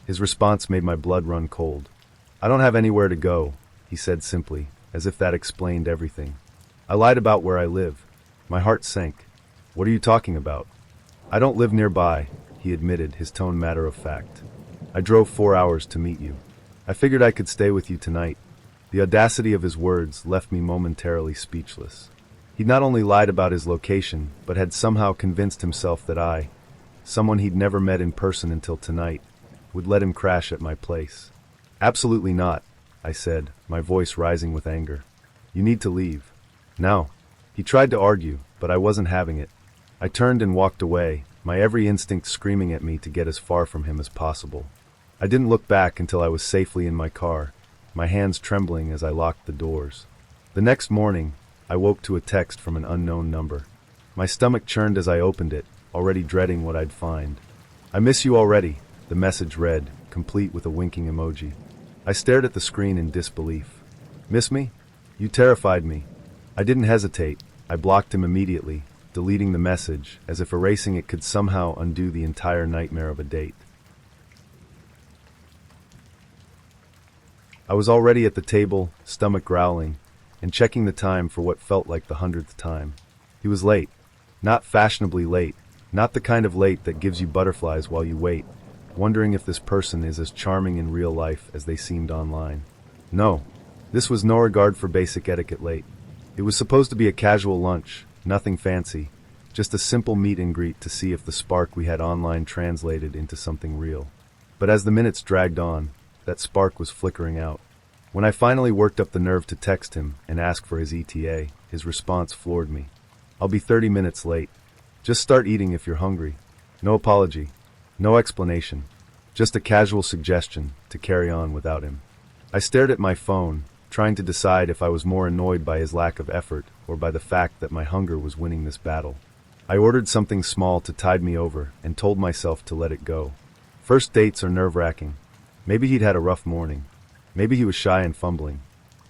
His response made my blood run cold. "I don't have anywhere to go," he said simply, as if that explained everything. I lied about where I live. My heart sank. "What are you talking about?" "I don't live nearby," he admitted, his tone matter of fact. "I drove 4 hours to meet you. I figured I could stay with you tonight." The audacity of his words left me momentarily speechless. He'd not only lied about his location, but had somehow convinced himself that I, someone he'd never met in person until tonight, would let him crash at my place. "Absolutely not," I said, my voice rising with anger. "You need to leave. Now." He tried to argue, but I wasn't having it. I turned and walked away, my every instinct screaming at me to get as far from him as possible. I didn't look back until I was safely in my car, my hands trembling as I locked the doors. The next morning, I woke to a text from an unknown number. My stomach churned as I opened it, already dreading what I'd find. "I miss you already," the message read, complete with a winking emoji. I stared at the screen in disbelief. "Miss me? You terrified me." I didn't hesitate. I blocked him immediately, deleting the message, as if erasing it could somehow undo the entire nightmare of a date. I was already at the table, stomach growling, and checking the time for what felt like the 100th time. He was late. Not fashionably late, not the kind of late that gives you butterflies while you wait, wondering if this person is as charming in real life as they seemed online. No, this was no regard for basic etiquette late. It was supposed to be a casual lunch, nothing fancy, just a simple meet and greet to see if the spark we had online translated into something real. But as the minutes dragged on, that spark was flickering out. When I finally worked up the nerve to text him and ask for his ETA, his response floored me. "I'll be 30 minutes late. Just start eating if you're hungry." No apology, no explanation, just a casual suggestion to carry on without him. I stared at my phone, trying to decide if I was more annoyed by his lack of effort or by the fact that my hunger was winning this battle. I ordered something small to tide me over and told myself to let it go. First dates are nerve-wracking. Maybe he'd had a rough morning. Maybe he was shy and fumbling.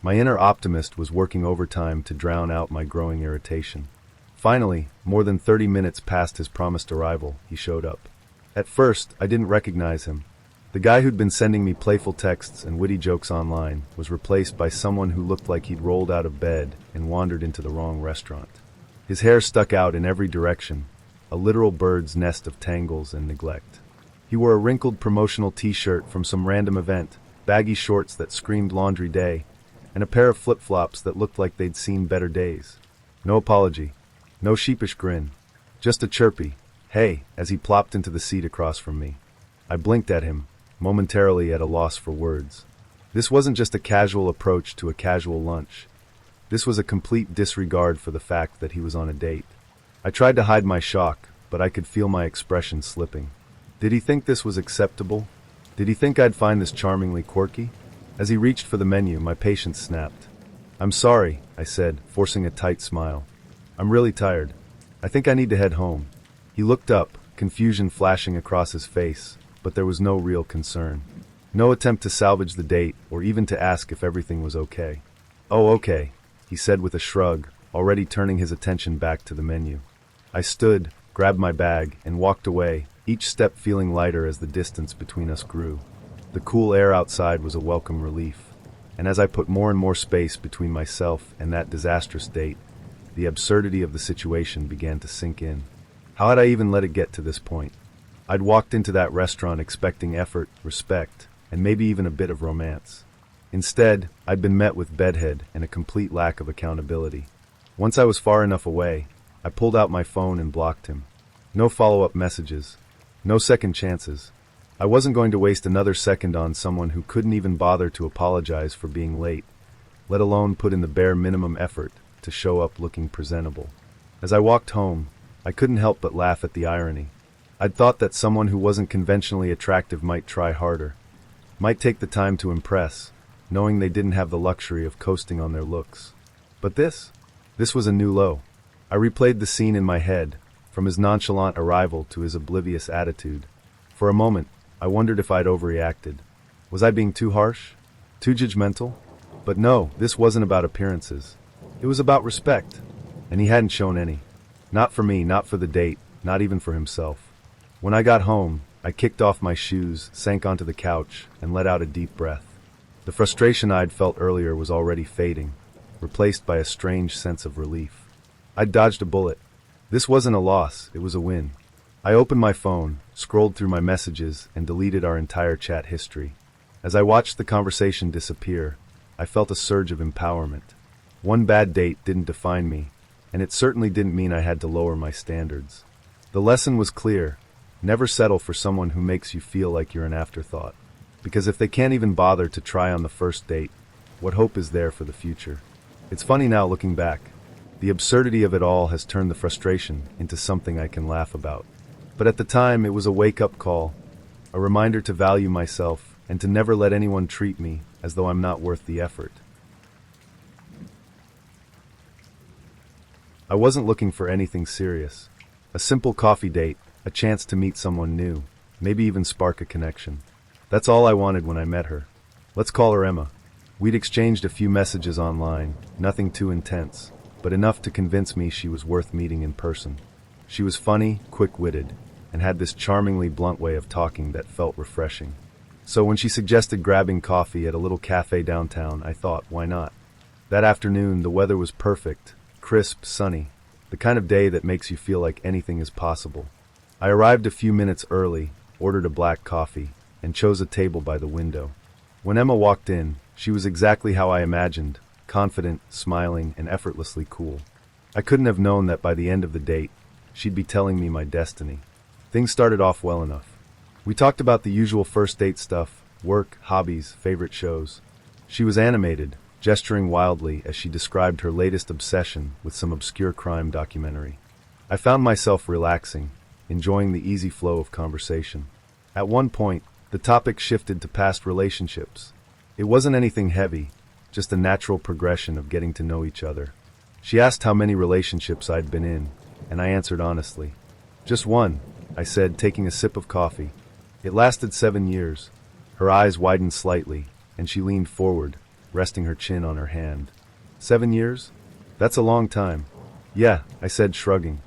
My inner optimist was working overtime to drown out my growing irritation. Finally, more than 30 minutes past his promised arrival, he showed up. At first, I didn't recognize him. The guy who'd been sending me playful texts and witty jokes online was replaced by someone who looked like he'd rolled out of bed and wandered into the wrong restaurant. His hair stuck out in every direction, a literal bird's nest of tangles and neglect. He wore a wrinkled promotional t-shirt from some random event, baggy shorts that screamed laundry day, and a pair of flip-flops that looked like they'd seen better days. No apology, no sheepish grin, just a chirpy, "Hey," as he plopped into the seat across from me. I blinked at him, momentarily at a loss for words. This wasn't just a casual approach to a casual lunch. This was a complete disregard for the fact that he was on a date. I tried to hide my shock, but I could feel my expression slipping. Did he think this was acceptable? Did he think I'd find this charmingly quirky? As he reached for the menu, my patience snapped. "I'm sorry," I said, forcing a tight smile. "I'm really tired. I think I need to head home." He looked up, confusion flashing across his face, but there was no real concern. No attempt to salvage the date or even to ask if everything was okay. "Oh, okay," he said with a shrug, already turning his attention back to the menu. I stood, grabbed my bag, and walked away, each step feeling lighter as the distance between us grew. The cool air outside was a welcome relief, and as I put more and more space between myself and that disastrous date, the absurdity of the situation began to sink in. How had I even let it get to this point? I'd walked into that restaurant expecting effort, respect, and maybe even a bit of romance. Instead, I'd been met with bedhead and a complete lack of accountability. Once I was far enough away, I pulled out my phone and blocked him. No follow-up messages. No second chances. I wasn't going to waste another second on someone who couldn't even bother to apologize for being late, let alone put in the bare minimum effort to show up looking presentable. As I walked home, I couldn't help but laugh at the irony. I'd thought that someone who wasn't conventionally attractive might try harder, might take the time to impress, knowing they didn't have the luxury of coasting on their looks. But this was a new low. I replayed the scene in my head, from his nonchalant arrival to his oblivious attitude. For a moment, I wondered if I'd overreacted. Was I being too harsh? Too judgmental? But no, this wasn't about appearances. It was about respect, and he hadn't shown any. Not for me, not for the date, not even for himself. When I got home, I kicked off my shoes, sank onto the couch, and let out a deep breath. The frustration I'd felt earlier was already fading, replaced by a strange sense of relief. I'd dodged a bullet. This wasn't a loss, it was a win. I opened my phone, scrolled through my messages, and deleted our entire chat history. As I watched the conversation disappear, I felt a surge of empowerment. One bad date didn't define me, and it certainly didn't mean I had to lower my standards. The lesson was clear: never settle for someone who makes you feel like you're an afterthought. Because if they can't even bother to try on the first date, what hope is there for the future? It's funny now looking back. The absurdity of it all has turned the frustration into something I can laugh about. But at the time, it was a wake-up call, a reminder to value myself and to never let anyone treat me as though I'm not worth the effort. I wasn't looking for anything serious. A simple coffee date, a chance to meet someone new, maybe even spark a connection. That's all I wanted when I met her. Let's call her Emma. We'd exchanged a few messages online, nothing too intense, but enough to convince me she was worth meeting in person. She was funny, quick-witted, and had this charmingly blunt way of talking that felt refreshing. So when she suggested grabbing coffee at a little cafe downtown, I thought, why not? That afternoon, the weather was perfect, crisp, sunny, the kind of day that makes you feel like anything is possible. I arrived a few minutes early, ordered a black coffee, and chose a table by the window. When Emma walked in, she was exactly how I imagined, confident, smiling, and effortlessly cool. I couldn't have known that by the end of the date, she'd be telling me my destiny. Things started off well enough. We talked about the usual first date stuff, work, hobbies, favorite shows. She was animated, gesturing wildly as she described her latest obsession with some obscure crime documentary. I found myself relaxing, enjoying the easy flow of conversation. At one point, the topic shifted to past relationships. It wasn't anything heavy, just a natural progression of getting to know each other. She asked how many relationships I'd been in, and I answered honestly. "Just one," I said, taking a sip of coffee. "It lasted 7 years." Her eyes widened slightly, and she leaned forward, resting her chin on her hand. 7 years? That's a long time. "Yeah," I said, shrugging.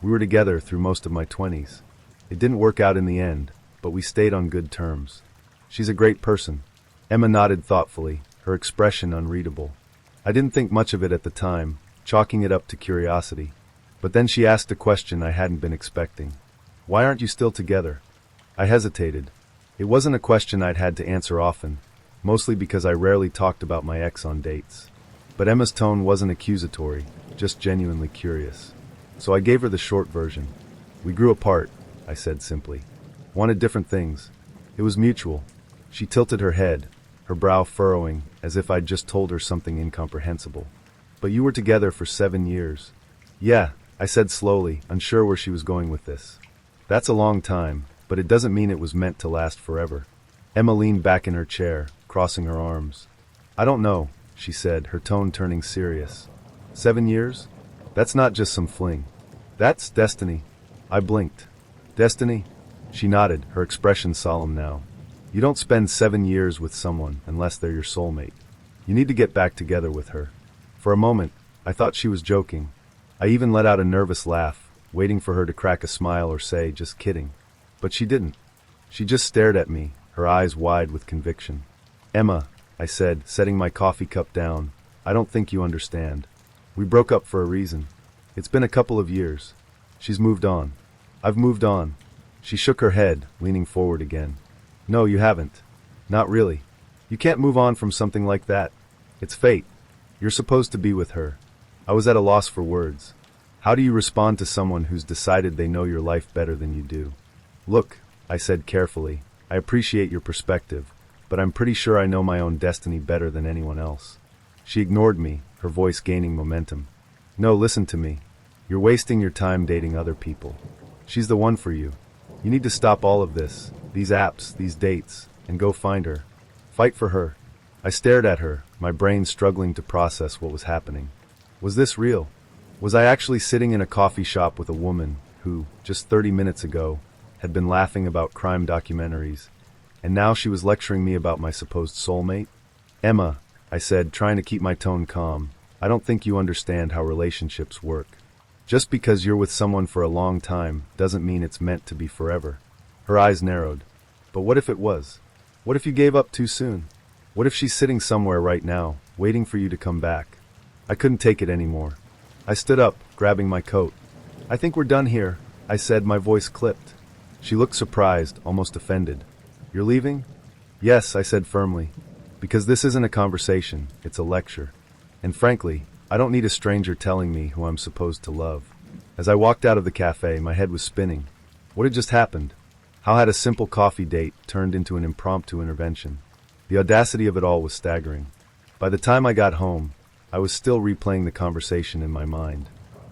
"We were together through most of my 20s. It didn't work out in the end, but we stayed on good terms. She's a great person." Emma nodded thoughtfully, her expression unreadable. I didn't think much of it at the time, chalking it up to curiosity. But then she asked a question I hadn't been expecting. "Why aren't you still together?" I hesitated. It wasn't a question I'd had to answer often, mostly because I rarely talked about my ex on dates. But Emma's tone wasn't accusatory, just genuinely curious. So I gave her the short version. "We grew apart," I said simply. "Wanted different things. It was mutual." She tilted her head, her brow furrowing, as if I'd just told her something incomprehensible. "But you were together for 7 years. "Yeah," I said slowly, unsure where she was going with this. "That's a long time, but it doesn't mean it was meant to last forever. Emma leaned back in her chair, crossing her arms. I don't know, she said, her tone turning serious. 7 years? That's not just some fling. That's destiny. I blinked. Destiny? She nodded, her expression solemn now. You don't spend 7 years with someone unless they're your soulmate. You need to get back together with her. For a moment, I thought she was joking. I even let out a nervous laugh, waiting for her to crack a smile or say, just kidding. But she didn't. She just stared at me, her eyes wide with conviction. Emma, I said, setting my coffee cup down, I don't think you understand. We broke up for a reason. It's been a couple of years. She's moved on. I've moved on. She shook her head, leaning forward again. No, you haven't. Not really. You can't move on from something like that. It's fate. You're supposed to be with her. I was at a loss for words. How do you respond to someone who's decided they know your life better than you do? Look, I said carefully, I appreciate your perspective, but I'm pretty sure I know my own destiny better than anyone else. She ignored me, her voice gaining momentum. No, listen to me. You're wasting your time dating other people. She's the one for you. You need to stop all of this, these apps, these dates, and go find her. Fight for her. I stared at her, my brain struggling to process what was happening. Was this real? Was I actually sitting in a coffee shop with a woman who, just 30 minutes ago, had been laughing about crime documentaries, and now she was lecturing me about my supposed soulmate? Emma, I said, trying to keep my tone calm, I don't think you understand how relationships work. Just because you're with someone for a long time doesn't mean it's meant to be forever. Her eyes narrowed. But what if it was? What if you gave up too soon? What if she's sitting somewhere right now, waiting for you to come back? I couldn't take it anymore. I stood up, grabbing my coat. I think we're done here, I said, my voice clipped. She looked surprised, almost offended. You're leaving? Yes, I said firmly. Because this isn't a conversation, it's a lecture. And frankly, I don't need a stranger telling me who I'm supposed to love. As I walked out of the cafe, my head was spinning. What had just happened? How had a simple coffee date turned into an impromptu intervention? The audacity of it all was staggering. By the time I got home, I was still replaying the conversation in my mind.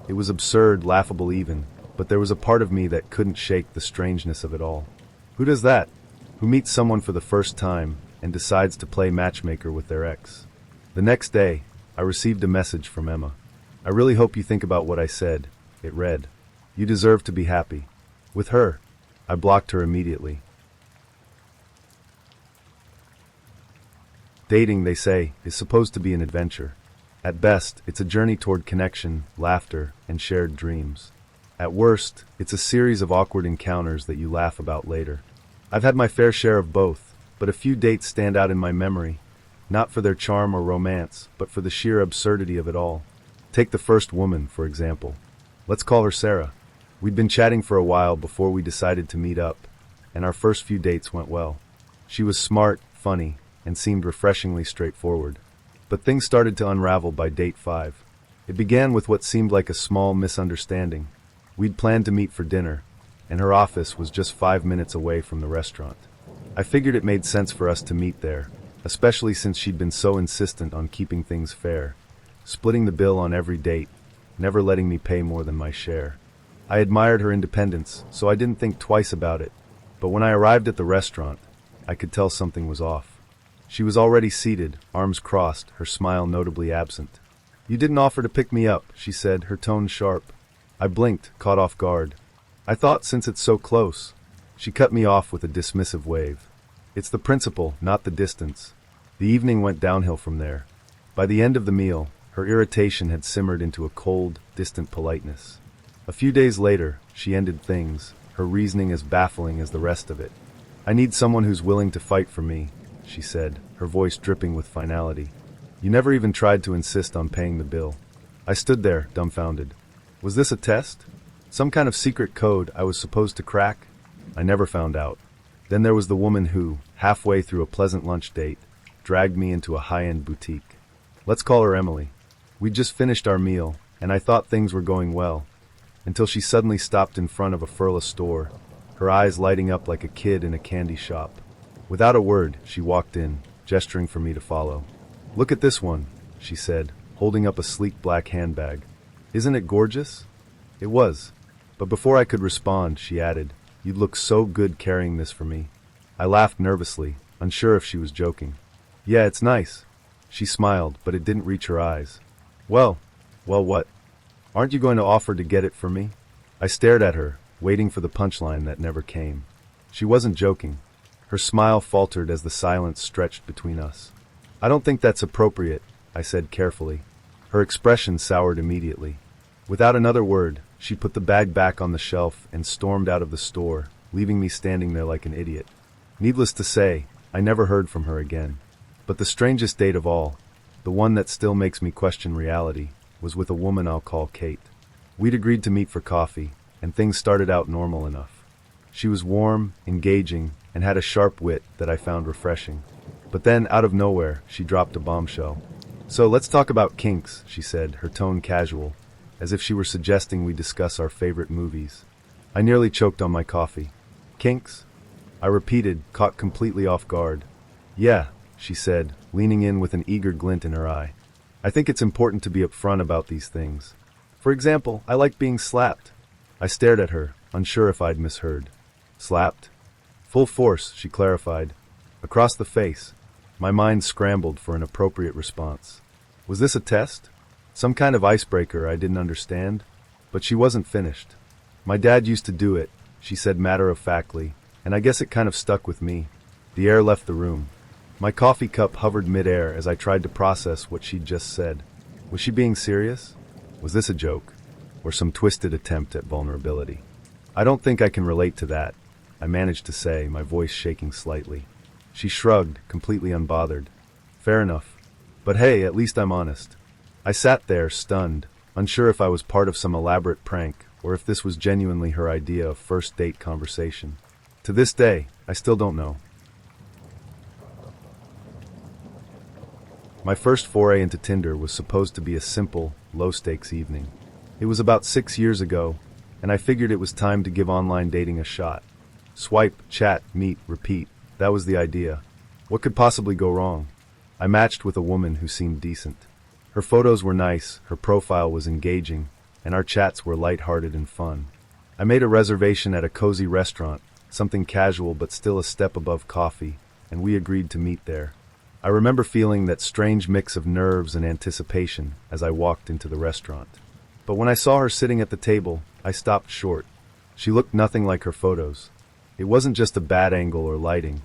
It was absurd, laughable even, but there was a part of me that couldn't shake the strangeness of it all. Who does that? Who meets someone for the first time and decides to play matchmaker with their ex? The next day, I received a message from Emma. I really hope you think about what I said. It read, you deserve to be happy. With her. I blocked her immediately. Dating, they say, is supposed to be an adventure. At best, it's a journey toward connection, laughter, and shared dreams. At worst, it's a series of awkward encounters that you laugh about later. I've had my fair share of both, but a few dates stand out in my memory, not for their charm or romance, but for the sheer absurdity of it all. Take the first woman, for example. Let's call her Sarah. We'd been chatting for a while before we decided to meet up, and our first few dates went well. She was smart, funny, and seemed refreshingly straightforward. But things started to unravel by date 5. It began with what seemed like a small misunderstanding. We'd planned to meet for dinner, and her office was just 5 minutes away from the restaurant. I figured it made sense for us to meet there, especially since she'd been so insistent on keeping things fair, splitting the bill on every date, never letting me pay more than my share. I admired her independence, so I didn't think twice about it, but when I arrived at the restaurant, I could tell something was off. She was already seated, arms crossed, her smile notably absent. You didn't offer to pick me up, she said, her tone sharp. I blinked, caught off guard. I thought since it's so close. She cut me off with a dismissive wave. It's the principle, not the distance. The evening went downhill from there. By the end of the meal, her irritation had simmered into a cold, distant politeness. A few days later, she ended things, her reasoning as baffling as the rest of it. I need someone who's willing to fight for me, she said, her voice dripping with finality. You never even tried to insist on paying the bill. I stood there, dumbfounded. Was this a test? Some kind of secret code I was supposed to crack? I never found out. Then there was the woman who, halfway through a pleasant lunch date, dragged me into a high-end boutique. Let's call her Emily. We'd just finished our meal, and I thought things were going well, until she suddenly stopped in front of a Furla store, her eyes lighting up like a kid in a candy shop. Without a word, she walked in, gesturing for me to follow. Look at this one, she said, holding up a sleek black handbag. Isn't it gorgeous? It was. But before I could respond, she added, You'd look so good carrying this for me. I laughed nervously, unsure if she was joking. Yeah, it's nice. She smiled, but it didn't reach her eyes. Well, what? Aren't you going to offer to get it for me? I stared at her, waiting for the punchline that never came. She wasn't joking. Her smile faltered as the silence stretched between us. I don't think that's appropriate, I said carefully. Her expression soured immediately. Without another word, she put the bag back on the shelf and stormed out of the store, leaving me standing there like an idiot. Needless to say, I never heard from her again. But the strangest date of all, the one that still makes me question reality, was with a woman I'll call Kate. We'd agreed to meet for coffee, and things started out normal enough. She was warm, engaging, and had a sharp wit that I found refreshing. But then, out of nowhere, she dropped a bombshell. So let's talk about kinks, she said, her tone casual, as if she were suggesting we discuss our favorite movies. I nearly choked on my coffee. Kinks? I repeated, caught completely off guard. Yeah, she said, leaning in with an eager glint in her eye. I think it's important to be upfront about these things. For example, I like being slapped. I stared at her, unsure if I'd misheard. Slapped? Full force, she clarified. Across the face. My mind scrambled for an appropriate response. Was this a test? Some kind of icebreaker I didn't understand? But she wasn't finished. My dad used to do it, she said matter-of-factly, and I guess it kind of stuck with me. The air left the room. My coffee cup hovered mid-air as I tried to process what she'd just said. Was she being serious? Was this a joke? Or some twisted attempt at vulnerability? I don't think I can relate to that, I managed to say, my voice shaking slightly. She shrugged, completely unbothered. Fair enough. But hey, at least I'm honest. I sat there, stunned, unsure if I was part of some elaborate prank, or if this was genuinely her idea of first date conversation. To this day, I still don't know. My first foray into Tinder was supposed to be a simple, low-stakes evening. It was about 6 years ago, and I figured it was time to give online dating a shot. Swipe, chat, meet, repeat. That was the idea. What could possibly go wrong? I matched with a woman who seemed decent. Her photos were nice, her profile was engaging, and our chats were light-hearted and fun. I made a reservation at a cozy restaurant, something casual but still a step above coffee, and we agreed to meet there. I remember feeling that strange mix of nerves and anticipation as I walked into the restaurant. But when I saw her sitting at the table, I stopped short. She looked nothing like her photos. It wasn't just a bad angle or lighting.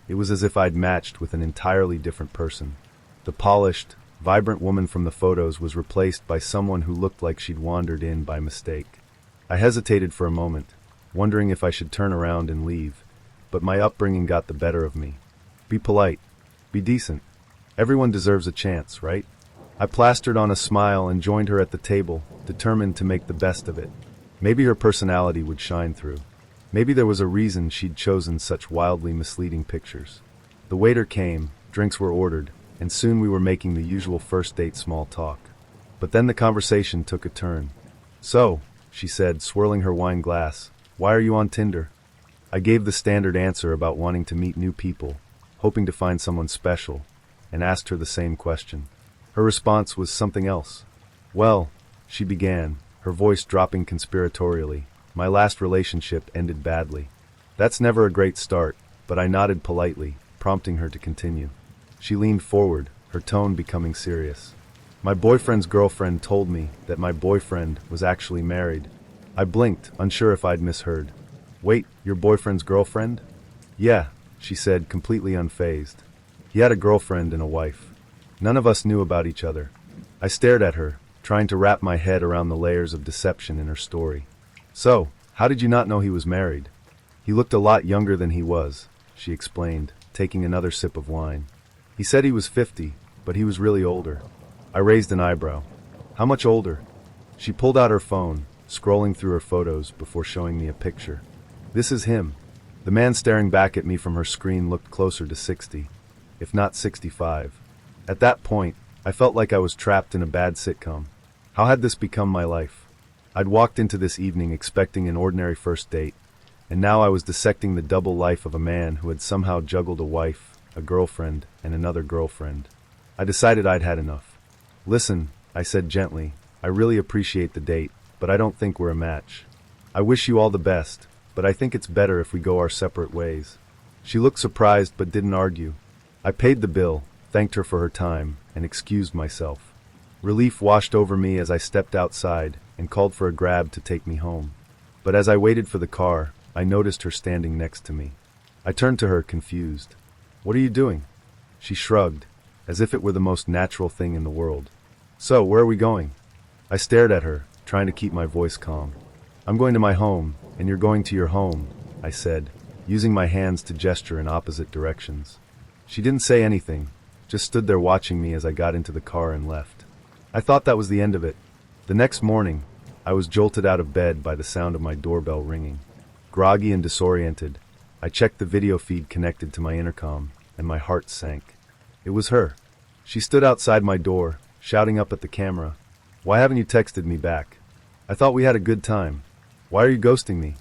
It was as if I'd matched with an entirely different person. The polished, vibrant woman from the photos was replaced by someone who looked like she'd wandered in by mistake. I hesitated for a moment, wondering if I should turn around and leave, but my upbringing got the better of me. Be polite. Be decent. Everyone deserves a chance, right? I plastered on a smile and joined her at the table, determined to make the best of it. Maybe her personality would shine through. Maybe there was a reason she'd chosen such wildly misleading pictures. The waiter came, drinks were ordered, and soon we were making the usual first date small talk. But then the conversation took a turn. So, she said, swirling her wine glass, why are you on Tinder? I gave the standard answer about wanting to meet new people, hoping to find someone special, and asked her the same question. Her response was something else. Well, she began, her voice dropping conspiratorially, my last relationship ended badly. That's never a great start, but I nodded politely, prompting her to continue. She leaned forward, her tone becoming serious. My boyfriend's girlfriend told me that my boyfriend was actually married. I blinked, unsure if I'd misheard. Wait, your boyfriend's girlfriend? Yeah, she said, completely unfazed. He had a girlfriend and a wife. None of us knew about each other. I stared at her, trying to wrap my head around the layers of deception in her story. So, how did you not know he was married? He looked a lot younger than he was, she explained, taking another sip of wine. He said he was 50, but he was really older. I raised an eyebrow. How much older? She pulled out her phone, scrolling through her photos before showing me a picture. This is him. The man staring back at me from her screen looked closer to 60, if not 65. At that point, I felt like I was trapped in a bad sitcom. How had this become my life? I'd walked into this evening expecting an ordinary first date, and now I was dissecting the double life of a man who had somehow juggled a wife, a girlfriend, and another girlfriend. I decided I'd had enough. Listen, I said gently, I really appreciate the date, but I don't think we're a match. I wish you all the best, but I think it's better if we go our separate ways." She looked surprised but didn't argue. I paid the bill, thanked her for her time, and excused myself. Relief washed over me as I stepped outside and called for a grab to take me home. But as I waited for the car, I noticed her standing next to me. I turned to her, confused. "What are you doing?" She shrugged, as if it were the most natural thing in the world. "So, where are we going?" I stared at her, trying to keep my voice calm. "I'm going to my home, and you're going to your home," I said, using my hands to gesture in opposite directions. She didn't say anything, just stood there watching me as I got into the car and left. I thought that was the end of it. The next morning, I was jolted out of bed by the sound of my doorbell ringing. Groggy and disoriented, I checked the video feed connected to my intercom, and my heart sank. It was her. She stood outside my door, shouting up at the camera, "Why haven't you texted me back? I thought we had a good time. Why are you ghosting me?"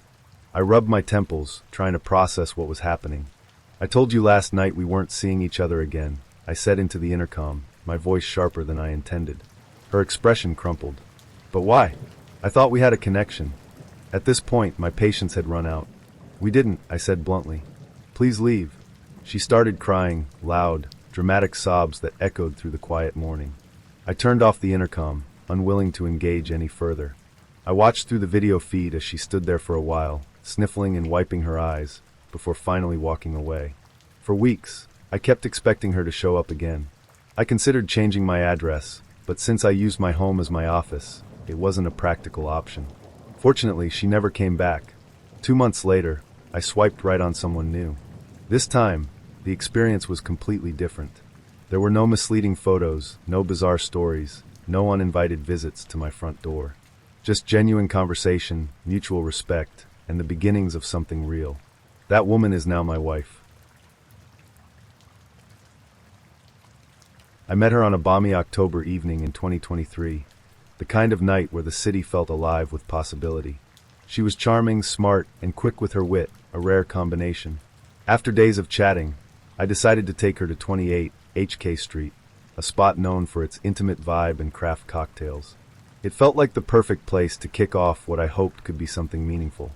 I rubbed my temples, trying to process what was happening. "I told you last night we weren't seeing each other again," I said into the intercom, my voice sharper than I intended. Her expression crumpled. "But why? I thought we had a connection." At this point, my patience had run out. "We didn't," I said bluntly. "Please leave." She started crying, loud, dramatic sobs that echoed through the quiet morning. I turned off the intercom, unwilling to engage any further. I watched through the video feed as she stood there for a while, sniffling and wiping her eyes, before finally walking away. For weeks, I kept expecting her to show up again. I considered changing my address, but since I used my home as my office, it wasn't a practical option. Fortunately, she never came back. 2 months later, I swiped right on someone new. This time, the experience was completely different. There were no misleading photos, no bizarre stories, no uninvited visits to my front door. Just genuine conversation, mutual respect, and the beginnings of something real. That woman is now my wife. I met her on a balmy October evening in 2023, the kind of night where the city felt alive with possibility. She was charming, smart, and quick with her wit, a rare combination. After days of chatting, I decided to take her to 28 HK Street, a spot known for its intimate vibe and craft cocktails. It felt like the perfect place to kick off what I hoped could be something meaningful.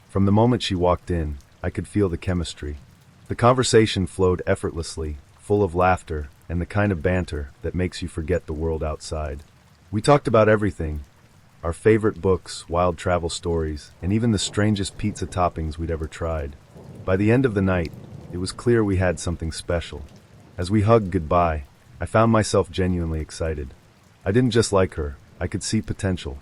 From the moment she walked in, I could feel the chemistry. The conversation flowed effortlessly, full of laughter and the kind of banter that makes you forget the world outside. We talked about everything: our favorite books, wild travel stories, and even the strangest pizza toppings we'd ever tried. By the end of the night, it was clear we had something special. As we hugged goodbye, I found myself genuinely excited. I didn't just like her, I could see potential.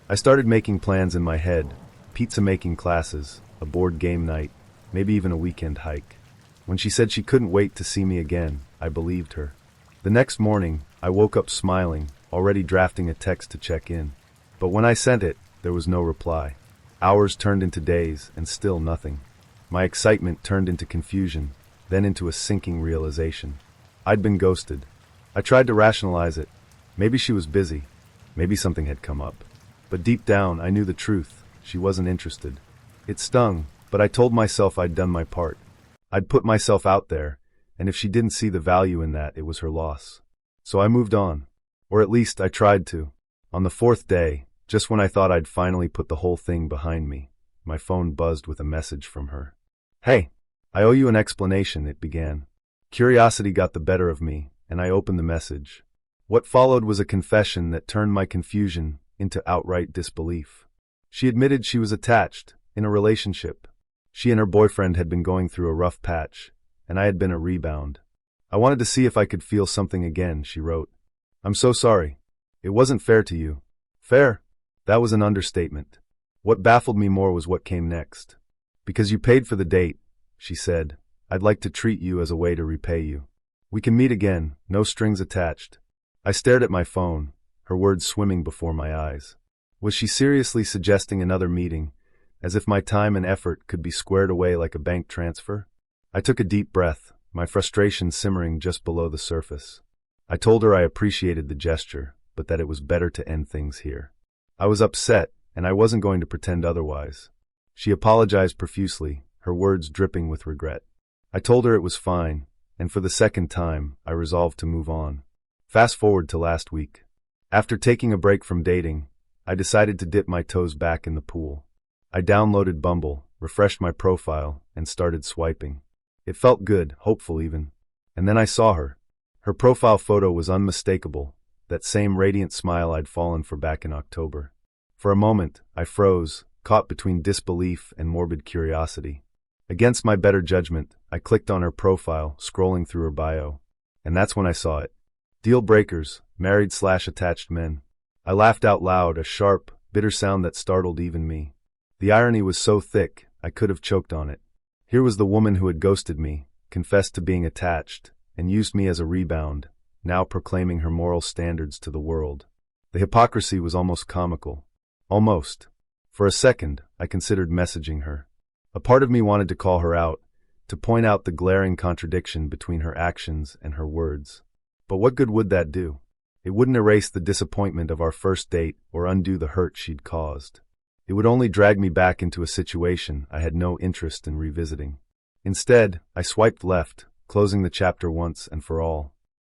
I started making plans in my head: pizza-making classes, a board game night, maybe even a weekend hike. When she said she couldn't wait to see me again, I believed her. The next morning, I woke up smiling, already drafting a text to check in. But when I sent it, there was no reply. Hours turned into days, and still nothing. My excitement turned into confusion, then into a sinking realization. I'd been ghosted. I tried to rationalize it. Maybe she was busy. Maybe something had come up. But deep down, I knew the truth. She wasn't interested. It stung, but I told myself I'd done my part. I'd put myself out there, and if she didn't see the value in that, it was her loss. So I moved on. Or at least, I tried to. On the 4th day, just when I thought I'd finally put the whole thing behind me, my phone buzzed with a message from her. "Hey, I owe you an explanation," it began. Curiosity got the better of me, and I opened the message. What followed was a confession that turned my confusion into outright disbelief. She admitted she was attached, in a relationship. She and her boyfriend had been going through a rough patch, and I had been a rebound. "I wanted to see if I could feel something again," she wrote. "I'm so sorry. It wasn't fair to you." Fair? That was an understatement. What baffled me more was what came next. "Because you paid for the date," she said, "I'd like to treat you as a way to repay you. We can meet again, no strings attached." I stared at my phone, her words swimming before my eyes. Was she seriously suggesting another meeting, as if my time and effort could be squared away like a bank transfer? I took a deep breath, my frustration simmering just below the surface. I told her I appreciated the gesture, but that it was better to end things here. I was upset, and I wasn't going to pretend otherwise. She apologized profusely, her words dripping with regret. I told her it was fine, and for the second time, I resolved to move on. Fast forward to last week. After taking a break from dating, I decided to dip my toes back in the pool. I downloaded Bumble, refreshed my profile, and started swiping. It felt good, hopeful even. And then I saw her. Her profile photo was unmistakable, that same radiant smile I'd fallen for back in October. For a moment, I froze, caught between disbelief and morbid curiosity. Against my better judgment, I clicked on her profile, scrolling through her bio. And that's when I saw it. Deal breakers, married/attached men. I laughed out loud, a sharp, bitter sound that startled even me. The irony was so thick, I could have choked on it. Here was the woman who had ghosted me, confessed to being attached, and used me as a rebound, now proclaiming her moral standards to the world. The hypocrisy was almost comical. Almost. For a second, I considered messaging her. A part of me wanted to call her out, to point out the glaring contradiction between her actions and her words. But what good would that do? It wouldn't erase the disappointment of our first date or undo the hurt she'd caused. It would only drag me back into a situation I had no interest in revisiting. Instead, I swiped left, closing the chapter once and for all.